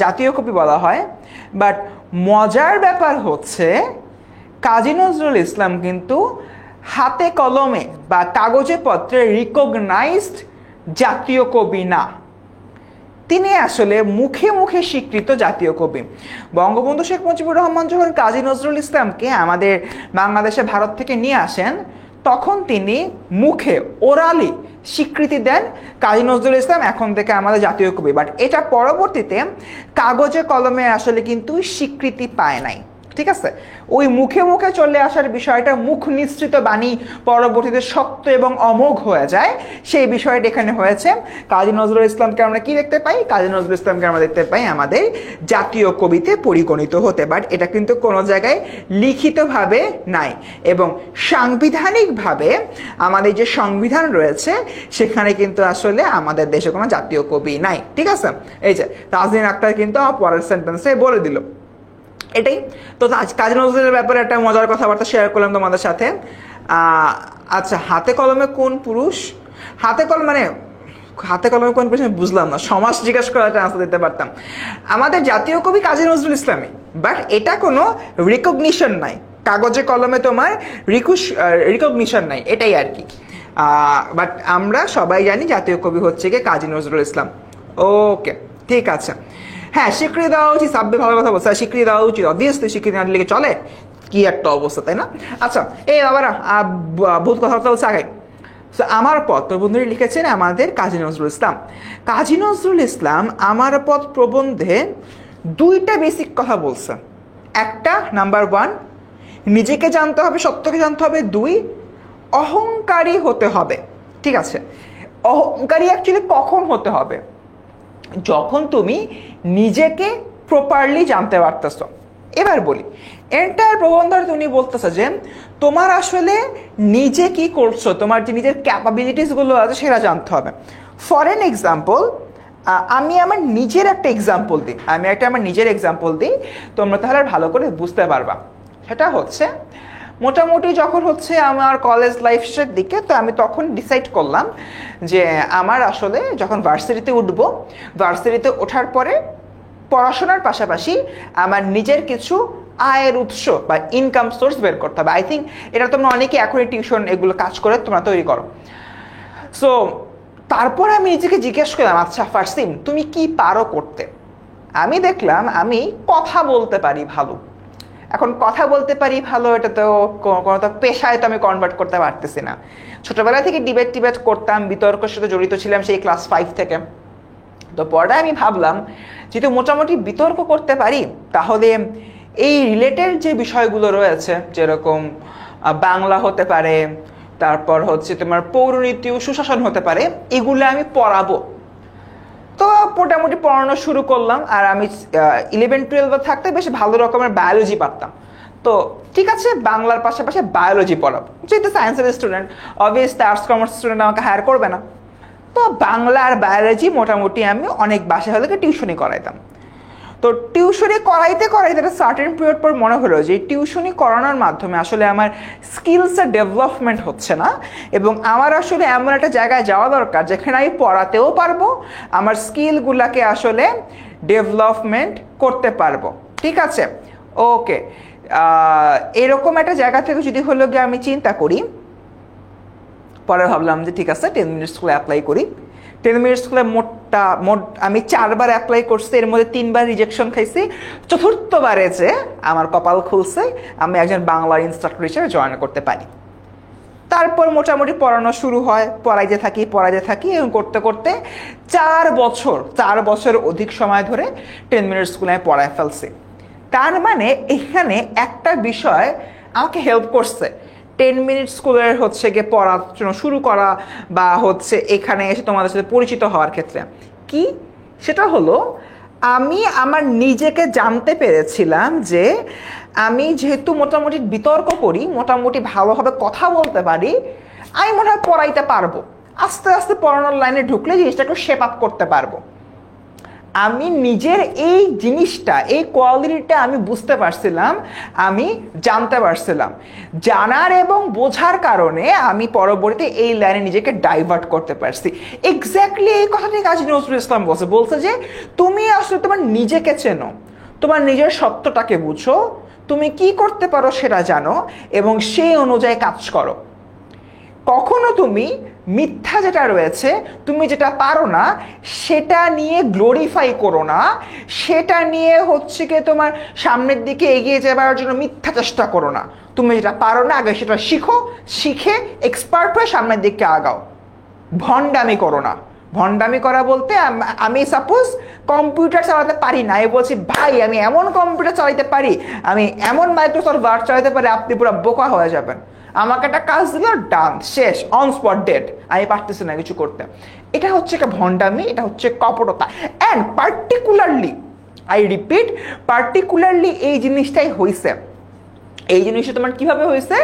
S1: জাতীয় কবি বলা হয়, বাট মজার ব্যাপার হচ্ছে কাজী নজরুল ইসলাম কিন্তু হাতে কলমে বা কাগজে পত্রে রিকগনাইজড জাতীয় কবি না। তিনি আসলে মুখে মুখে স্বীকৃত জাতীয় কবি। বঙ্গবন্ধু শেখ মুজিবুর রহমান যখন কাজী নজরুল ইসলামকে আমাদের বাংলাদেশে ভারত থেকে নিয়ে আসেন, তখন তিনি মুখে ওরালি স্বীকৃতি দেন কাজী নজরুল ইসলাম এখন থেকে আমাদের জাতীয় কবি। বাট এটা পরবর্তীতে কাগজে কলমে আসলে কিন্তু স্বীকৃতি পায় নাই। ঠিক আছে, ওই মুখে মুখে চলে আসার বিষয়টা মুখ নিঃসৃত বাণী পরবর্তীতে সত্য এবং অমোঘ হয়ে যায়, সেই বিষয়টা এখানে হয়েছে। কাজী নজরুল ইসলামকে আমরা কি দেখতে পাই? কাজী নজরুল ইসলামকে আমরা দেখতে পাই আমাদের জাতীয় কবিতে পরিগণিত হতে, বাট এটা কিন্তু কোনো জায়গায় লিখিতভাবে নাই। এবং সাংবিধানিকভাবে আমাদের যে সংবিধান রয়েছে সেখানে কিন্তু আসলে আমাদের দেশে কোনো জাতীয় কবি নাই। ঠিক আছে, এই যে তাজনীন আক্তার কিন্তু পরের সেন্টেন্সে বলে দিল এটাই। তো কাজী নজরুলের ব্যাপারে একটা মজার কথাবার্তা শেয়ার করলাম তোমাদের সাথে। আচ্ছা, হাতে কলমে কোন পুরুষ? হাতে কলম মানে হাতে কলমে কোন পুরুষ আমি বুঝলাম না। সমাজ জিজ্ঞাসা করে একটা আনসার দিতে পারতাম। আমাদের জাতীয় কবি কাজী নজরুল ইসলামী, বাট এটা কোনো রিকগনিশন নাই, কাগজে কলমে তোমার রিকগনিশন নাই, এটাই আর কি। বাট আমরা সবাই জানি জাতীয় কবি হচ্ছে গিয়ে কাজী নজরুল ইসলাম। ওকে ঠিক আছে, হ্যাঁ স্বীকৃতি দেওয়া উচিত। সাব্বির ভালো কথা বলছে, স্বীকৃতি দেওয়া উচিত। অবভিয়াসলি স্বীকৃতি না দিলে চলে? কি একটা অবস্থা, তাই না? আচ্ছা, এই বাবারা ভূত কথাবার্তা বলছে আগে। আমার পথ প্রবন্ধে লিখেছেন আমাদের কাজী নজরুল ইসলাম। কাজী নজরুল ইসলাম আমার পথ প্রবন্ধে 2টা বেসিক কথা বলছে। একটা, নাম্বার 1 নিজেকে জানতে হবে, সত্যকে জানতে হবে। 2 অহংকারী হতে হবে। ঠিক আছে, অহংকারী অ্যাকচুয়ালি কখন হতে হবে? যখন তুমি নিজেকে প্রপারলি জানতে পারতেছ। এবার বলি, এন্টায়ার প্রবন্ধটা তুমি বলতেছ যে তোমার আসলে নিজে কি করছো, তোমার যে নিজের ক্যাপাবিলিটিসগুলো আছে সেটা জানতে হবে। ফর এন এক্সাম্পল, আমি আমার নিজের একটা এক্সাম্পল দিই, তোমরা তাহলে ভালো করে বুঝতে পারবা। সেটা হচ্ছে মোটামুটি যখন হচ্ছে আমার কলেজ লাইফের দিকে, তো আমি তখন ডিসাইড করলাম যে আমার আসলে যখন ভার্সিটিতে ওঠার পরে পড়াশোনার পাশাপাশি আমার নিজের কিছু আয়ের উৎস বা ইনকাম সোর্স বের করতে হবে। আই থিঙ্ক এটা তোমরা অনেকে এখনই টিউশন এগুলো কাজ করে তোমরা তৈরি করো। সো তারপরে আমি নিজেকে জিজ্ঞেস করলাম, আচ্ছা ফারসিম তুমি কি পারো করতে? আমি দেখলাম আমি কথা বলতে পারি ভালো। এখন কথা বলতে পারি ভালো, এটা তো কোনো তো পেশায় তো আমি কনভার্ট করতে পারতেছি না। ছোটবেলা থেকে ডিবেট করতাম, বিতর্কের সাথে জড়িত ছিলাম সেই ক্লাস 5 থেকে। তো পরে আমি ভাবলাম যেহেতু মোটামুটি বিতর্ক করতে পারি, তাহলে এই রিলেটেড যে বিষয়গুলো রয়েছে, যেরকম বাংলা হতে পারে, তারপর হচ্ছে তোমার পৌরনীতি ও সুশাসন হতে পারে, এগুলো আমি পড়াবো। তো মোটামুটি পড়ানো শুরু করলাম। আর আমি 11-12 থাকতে বেশ ভালো রকমের বায়োলজি পারতাম। তো ঠিক আছে, বাংলার পাশাপাশি বায়োলজি পড়াবো, যেহেতু সায়েন্সের student, obviously arts commerce student আমাকে হায়ার করবে না। তো বাংলা আর বায়োলজি মোটামুটি আমি অনেক বাসায় হলে টিউশনি করাইতাম। তো টিউশনি করাইতে একটা সার্টেন পিরিয়ড পর মনে হলো যে টিউশনি করানোর মাধ্যমে আসলে আমার স্কিলসের ডেভেলপমেন্ট হচ্ছে না, এবং আমার আসলে এমন একটা জায়গায় যাওয়া দরকার যেখানে আমি পড়াতেও পারবো, আমার স্কিলগুলোকে আসলে ডেভেলপমেন্ট করতে পারবো। ঠিক আছে, ওকে। এরকম একটা জায়গা থেকে যদি হলো গিয়ে আমি চিন্তা করি, পরে ভাবলাম যে ঠিক আছে 10 মিনিট স্কুলে অ্যাপ্লাই করি। 10 মিনিট স্কুলে মোট আমি 4 বার অ্যাপ্লাই করছি, এর মধ্যে 3 বার রিজেকশন খাইছি। চতুর্থবারে যে আমার কপাল খুলছে, আমি একজন বাংলার ইনস্ট্রাক্টর হিসেবে জয়েন করতে পারি। তারপর মোটামুটি পড়ানো শুরু হয়, পড়াইতে থাকি এবং করতে করতে 4 বছর অধিক সময় ধরে 10 মিনিট স্কুলে আমি পড়ায় ফেলছি। তার মানে এখানে একটা বিষয় আমাকে হেল্প করছে 10 মিনিট স্কুলের হচ্ছে গিয়ে পড়াশোনা শুরু করা, বা হচ্ছে এখানে এসে তোমাদের সাথে পরিচিত হওয়ার ক্ষেত্রে। কি সেটা হলো, আমি আমার নিজেকে জানতে পেরেছিলাম যে আমি যেহেতু মোটামুটি বিতর্ক করি, মোটামুটি ভালোভাবে কথা বলতে পারি, আমি মনে হয় পড়াইতে পারবো। আস্তে আস্তে পড়ানোর লাইনে ঢুকলে জিনিসটা একটু শেপ আপ করতে পারবো। আমি নিজের এই জিনিসটা, এই কোয়ালিটিটা আমি বুঝতে পারছিলাম, আমি জানতে পারছিলাম। জানার এবং বোঝার কারণে আমি পরবর্তীতে এই লাইনে নিজেকে ডাইভার্ট করতে পারছি। এক্স্যাক্টলি এই কথাটি কাজী নজরুল ইসলাম বলছে যে তুমি আসলে তোমার নিজেকে চেনো, তোমার নিজের সত্যটাকে বুঝো, তুমি কি করতে পারো সেটা জানো, এবং সেই অনুযায়ী কাজ করো। কখনো তুমি মিথ্যা যেটা রয়েছে, তুমি যেটা পারো না, সেটা নিয়ে গ্লোরিফাই করো না, সেটা নিয়ে হচ্ছে কি তোমার সামনের দিকে এগিয়ে যাবার জন্য মিথ্যা চেষ্টা করো না। তুমি যেটা পারো না আগে সেটা শিখে এক্সপার্ট হয়ে সামনের দিকে আগাও। ভণ্ডামি করো না। ভণ্ডামি করা বলতে আমি সাপোজ কম্পিউটার চালাতে পারি না, আমি বলছি ভাই আমি এমন কম্পিউটার চালাতে পারি, আমি এমন মাইক্রোসফট ওয়ার্ড চালাতে পারি, আপনি পুরো বোকা হয়ে যাবেন। আমাকে একটা কাজ দিল, ডান, শেষ, অন স্পট ডেট, আমি পারতেছি না কিছু করতে। এটা হচ্ছে একটা ভণ্ডামি, এটা হচ্ছে কপটতা। And particularly, I repeat, particularly এই জিনিসটাই হয়েছে। এই জিনিসটা তোমার কিভাবে হয়েছে?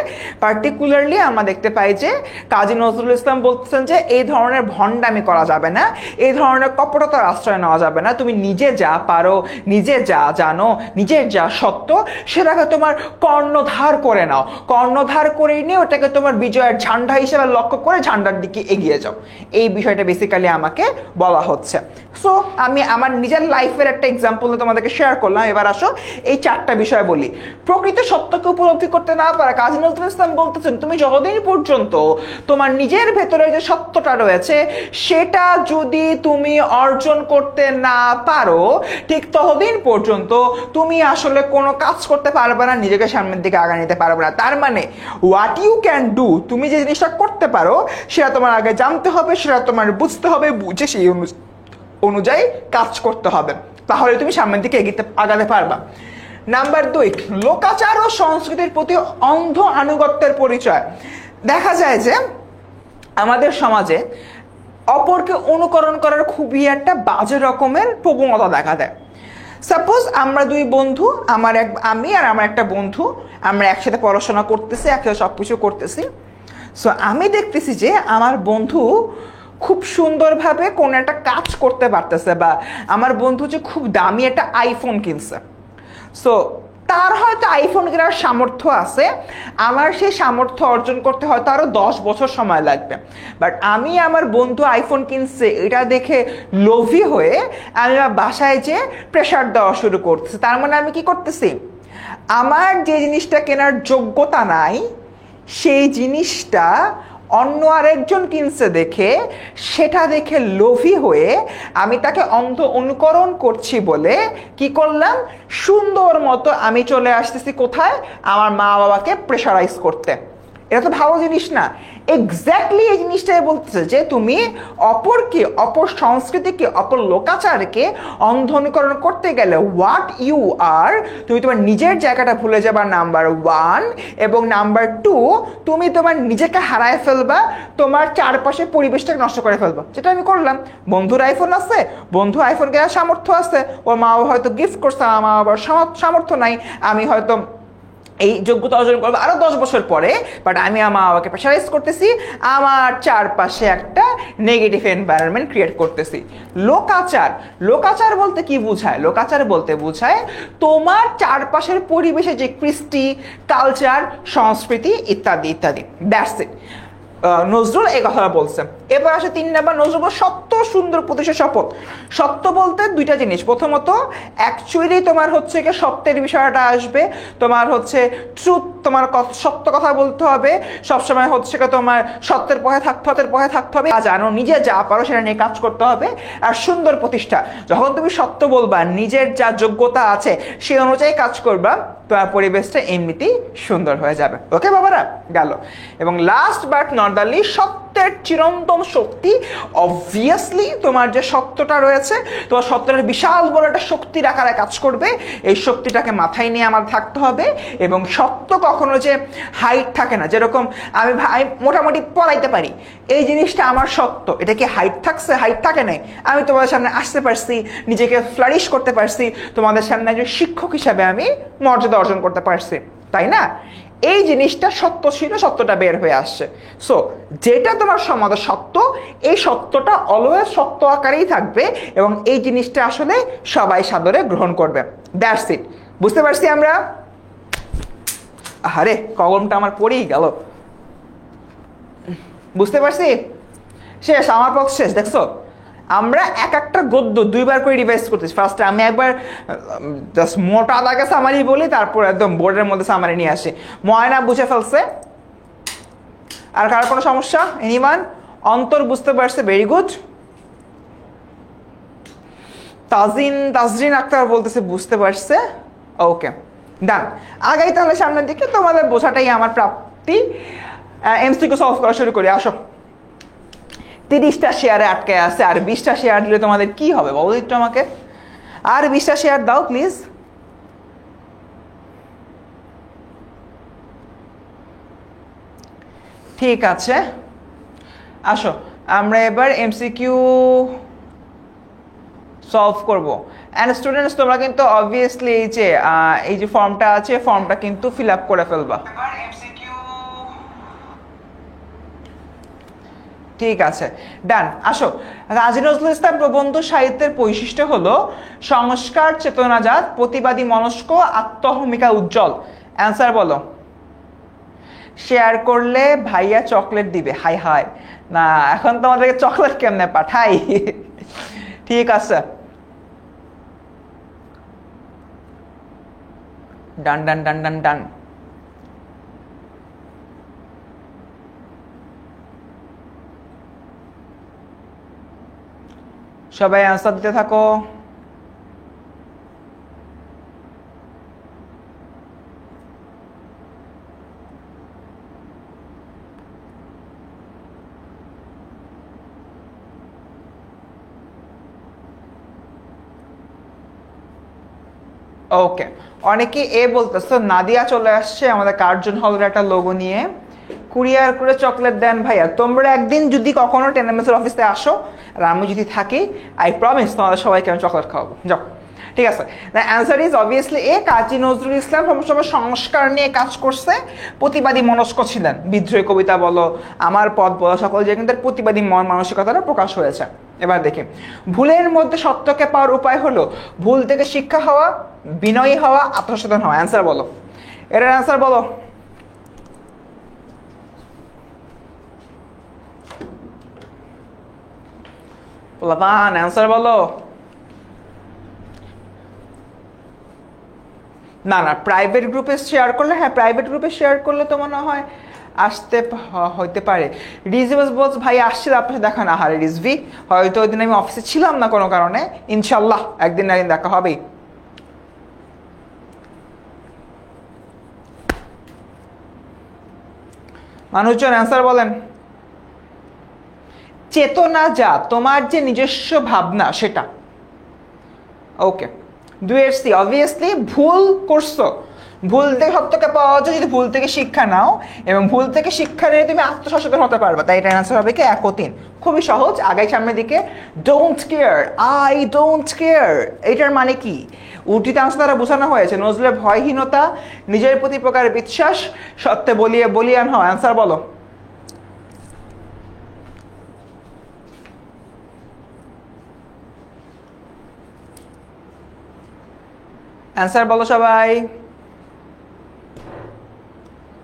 S1: পার্টিকুলারলি আমরা দেখতে পাই যে কাজী নজরুল ইসলাম বলতেছেন যে এই ধরনের ভণ্ডামি করা যাবে না, এই ধরনের কপটতার আশ্রয় নেওয়া যাবে না। তুমি নিজে যা পারো, নিজে যা জানো, নিজের যা সত্য, সেটাকে তোমার কর্ণধার করে নাও। কর্ণধার করে নিয়ে ওটাকে তোমার বিজয়ের ঝান্ডা হিসেবে লক্ষ্য করে ঝান্ডার দিকে এগিয়ে যাও। এই বিষয়টা বেসিক্যালি আমাকে বলা হচ্ছে। সো আমি আমার নিজের লাইফের একটা এক্সাম্পল তোমাদেরকে শেয়ার করলাম। এবার আসো এই 4টা বিষয় বলি। প্রকৃত সত্যকে উপলব্ধি করতে না পারা, কাজী নজরুল ইসলাম বলতেছেন তুমি যতদিন পর্যন্ত তোমার নিজের ভেতরে যে সত্যটা রয়েছে সেটা যদি তুমি অর্জন করতে না পারো, ঠিক ততদিন পর্যন্ত তুমি আসলে কোনো কাজ করতে পারবে না, নিজেকে সামনের দিকে আগায় নিতে পারবে না। তার মানে হোয়াট ইউ ক্যান ডু, তুমি যে জিনিসটা করতে পারো সেটা তোমার আগে জানতে হবে, সেটা তোমার বুঝতে হবে, বুঝে সেই অনুযায়ী কাজ করতে হবে, তাহলে তুমি সামনের দিকে আগাতে পারবা। নাম্বার 2, লোকাচার ও সংস্কৃতির প্রতি অন্ধ আনুগত্যের পরিচয়। দেখা যায় যে আমাদের সমাজে অপরকে অনুকরণ করার খুবই একটা বাজে রকমের প্রবণতা দেখা দেয়। সাপোজ আমরা 2 বন্ধু, আমি আর আমার একটা বন্ধু, আমরা একসাথে পড়াশোনা করতেছি, একসাথে সবকিছু করতেছি। সো আমি দেখতেছি যে আমার বন্ধু খুব সুন্দরভাবে কোনো একটা কাজ করতে পারতেছে, বা আমার বন্ধু যে খুব দামি একটা আইফোন কিনছে। সো তার হয়তো আইফোন কেনার সামর্থ্য আছে, আমার সেই সামর্থ্য অর্জন করতে হয়তো আরো 10 বছর সময় লাগবে। বাট আমি আমার বন্ধু আইফোন কিনছে এটা দেখে লোভী হয়ে আমি বাসায় যে প্রেশার দেওয়া শুরু করতেছি। তার মানে আমি কি করতেছি, আমার যে জিনিসটা কেনার যোগ্যতা নাই সেই জিনিসটা অন্য আরেকজন কিনছে দেখে সেটা দেখে লোভী হয়ে আমি তাকে অন্ধ অনুকরণ করছি বলে কি করলাম, সুন্দর মতো আমি চলে আসতেছি কোথায়, আমার মা বাবাকে প্রেশারাইজ করতে। এটা তো ভালো জিনিস না। এক্স্যাক্টলি এই জিনিসটাই বলতেছে যে তুমি অপরকে, অপর সংস্কৃতিকে, অপর লোকাচারকে অন্ধ অনুকরণ করতে গেলে হোয়াট ইউ আর, তুমি তোমার নিজের জায়গাটা ভুলে যাবা নাম্বার 1, এবং নাম্বার 2 তুমি তোমার নিজেকে হারায় ফেলবা, তোমার চারপাশে পরিবেশটাকে নষ্ট করে ফেলবা, যেটা আমি করলাম। বন্ধুর আইফোন আছে, বন্ধু আইফোন কেনার সামর্থ্য আছে, ওর মা বাবা হয়তো গিফট করছে, আমার মা বাবার সামর্থ্য নাই, আমি হয়তো এই যোগ্যতা অর্জন করবো আরো 10 বছর পরে, বাট আমি আমার বাবাকে প্রেশারাইজ করতেছি, আমার চারপাশে একটা নেগেটিভ এনভায়রনমেন্ট ক্রিয়েট করতেছি। লোকাচার, লোকাচার বলতে কি বোঝায়? লোকাচার বলতে বোঝায় তোমার চারপাশের পরিবেশে যে কৃষ্টি, কালচার, সংস্কৃতি ইত্যাদি ইত্যাদি। That's it. নজরুল এই কথাটা বলছে। এবার আসে 3 নাম্বার, নজরুল সত্য সুন্দর প্রতিষ্ঠা শপথ। সত্য বলতে দুইটা জিনিস, প্রথমত অ্যাকচুয়ালি তোমার হচ্ছে কি সত্যের বিষয়টা আসবে, তোমার হচ্ছে ট্রুথ, তোমার সত্য কথা বলতে হবে, সবসময় হচ্ছে কি তোমার সত্যের পথে থাকতে হবে, জানো নিজে যা পারো সেটা নিয়ে কাজ করতে হবে। আর সুন্দর প্রতিষ্ঠা, যখন তুমি সত্য বলবা, নিজের যা যোগ্যতা আছে সেই অনুযায়ী কাজ করবা, তোমার পরিবেশটা এমনিতেই সুন্দর হয়ে যাবে। ওকে বাবারা, গেল। এবং last but not the least, সত্যের চিরন্তন শক্তি। অবভিয়াসলি তোমার যে সত্যটা রয়েছে, তোমার সত্যের বিশাল বড় একটা শক্তির আকারে কাজ করবে, এই শক্তিটাকে মাথায় নিয়ে আমার থাকতে হবে। এবং সত্য কখনো যে হাইট থাকে না, যেরকম আমি মোটামুটি পড়াইতে পারি, এই জিনিসটা আমার সত্য, এটা কি হাইট থাকছে? হাইট থাকে নাই। আমি তোমাদের সামনে আসতে পারছি, নিজেকে ফ্লারিশ করতে পারছি, তোমাদের সামনে একজন শিক্ষক হিসাবে আমি মর্যাদা অর্জন করতে পারছি, তাই না? এই জিনিসটা সত্য ছিল, সত্যটা বের হয়ে আসছে। সো যেটা তোমার সমাজে সত্য, এই সত্যটা অলওয়েজ সত্য আকারেই থাকবে, এবং এই জিনিসটা আসলে সবাই সাদরে গ্রহণ করবে। That's it. বুঝতে পারছি আমরা? আরে কলমটা আমার পড়েই গেল। বুঝতে পারছি? শেষ, আমার পক্ষ শেষ। দেখছো, আমরা এক একটা গদ্য 2 বার করে রিভাইজ করতেছি। ফার্স্টে আমি একবার জাস্ট মোটা দাগে সামারি বলি, তারপর একদম বোর্ডের মধ্যে সামারি নিয়ে আসি। ময়না বুঝে ফেলছে? আর কার কোনো সমস্যা? এনিওয়ান? অন্তর বুঝতে পারছে? Very good. তাজরিন আক্তার বলতেছে বুঝতে পারছে। ওকে, ডান। আগাই তাহলে সামনের দিকে, তোমাদের বোঝাটাই আমার প্রাপ্তি। এমসিকিউ সলভ করা শুরু করি, আসো। 30টা শেয়ারে আটকে আছে, আর 20টা শেয়ার দিলে তোমাদের কি হবে বলো একটু আমাকে? আর 20টা শেয়ার দাও প্লিজ। ঠিক আছে, আসো আমরা এবার এমসিকিউ সলভ করব। অ্যান্ড স্টুডেন্টস, তোমরা কিন্তু অবভিয়াসলি এই যে ফর্মটা আছে, ফর্মটা কিন্তু ফিল আপ করে ফেলবা। ঠিক আছে, ডান। আসো, কাজী নজরুল ইসলাম প্রবন্ধ সাহিত্যের বৈশিষ্ট্য হলো সংস্কার চেতনাজাত, প্রতিবাদী মনস্ক, আত্মহমিকা উজ্জ্বল। অ্যান্সার বলো। শেয়ার করলে ভাইয়া চকলেট দিবে। হাই হাই, না এখন তোমাদেরকে চকলেট কেমনে পাঠাই? ঠিক আছে, ডান ডান ডান ডান ডান। সবাই আনসার দিতে থাকো। ওকে, অনেকে এ বলতেছো নাদিয়া চলে আসছে আমাদের কার্জন হলের একটা লোগো নিয়ে, কুরিয়ার করে চকলেট দেন ভাইয়া। তোমরা একদিন যদি কখনো টেনএমএস এর অফিসে আসো আর আমি যদি থাকি, আই প্রমিস তোমাদের সবাইকে আমি চকলেট খাওয়াবো। যাও, ঠিক আছে। দ্য অ্যান্সার ইজ অবভিয়াসলি এ। কাজী নজরুল ইসলাম সবসময় সংস্কার নিয়ে কাজ করছে, প্রতিবাদী মনস্ক ছিলেন। বিদ্রোহী কবিতা বলো, আমার পথ বলো, সকল জায়গায় কিন্তু প্রতিবাদী মানসিকতাটা প্রকাশ হয়েছে। এবার দেখি, ভুলের মধ্যে সত্যকে পাওয়ার উপায় হলো ভুল থেকে শিক্ষা হওয়া, বিনয়ী হওয়া, আত্মসচেতন হওয়া। অ্যান্সার বলো, এটার অ্যান্সার বলো। অ্যান্সার বলো। না না, প্রাইভেট গ্রুপে শেয়ার করলে, হ্যাঁ প্রাইভেট গ্রুপে শেয়ার করলে তো মনে হয় আসতে হইতে পারে। রিজওয়াজ বলছে ভাই আসছিল আপনার সাথে দেখা না, হারে রিজভি হয়তো ওই দিন আমি অফিসে ছিলাম না কোনো কারণে, ইনশাল্লাহ একদিন না একদিন দেখা হবেই। মানুষজন অ্যান্সার বলেন। চেতনা যা তোমার যে নিজস্ব ভাবনা সেটা। ওকে, 2 সি অবভিয়াসলি ভুল করছো, ভুল থেকে সত্যকে পাওয়া যায় যদি ভুল থেকে শিক্ষা নাও, এবং ভুল থেকে শিক্ষা নিয়ে তুমি আত্মসচেতন হতে পারবে। তাই এটা অ্যান্সার হবে কি 1 ও 3। খুবই সহজ, আগাই সামনের দিকে। Don't care, I don't care, এটার মানে কি? উল্টিত আনসার দ্বারা বোঝানো হয়েছে নজরুলের ভয়হীনতা, নিজের প্রতি প্রকার বিশ্বাস, সত্যে বলিয়ে বলিয়ান হও। অ্যান্সার বলো। অ্যান্সার বলো সবাই।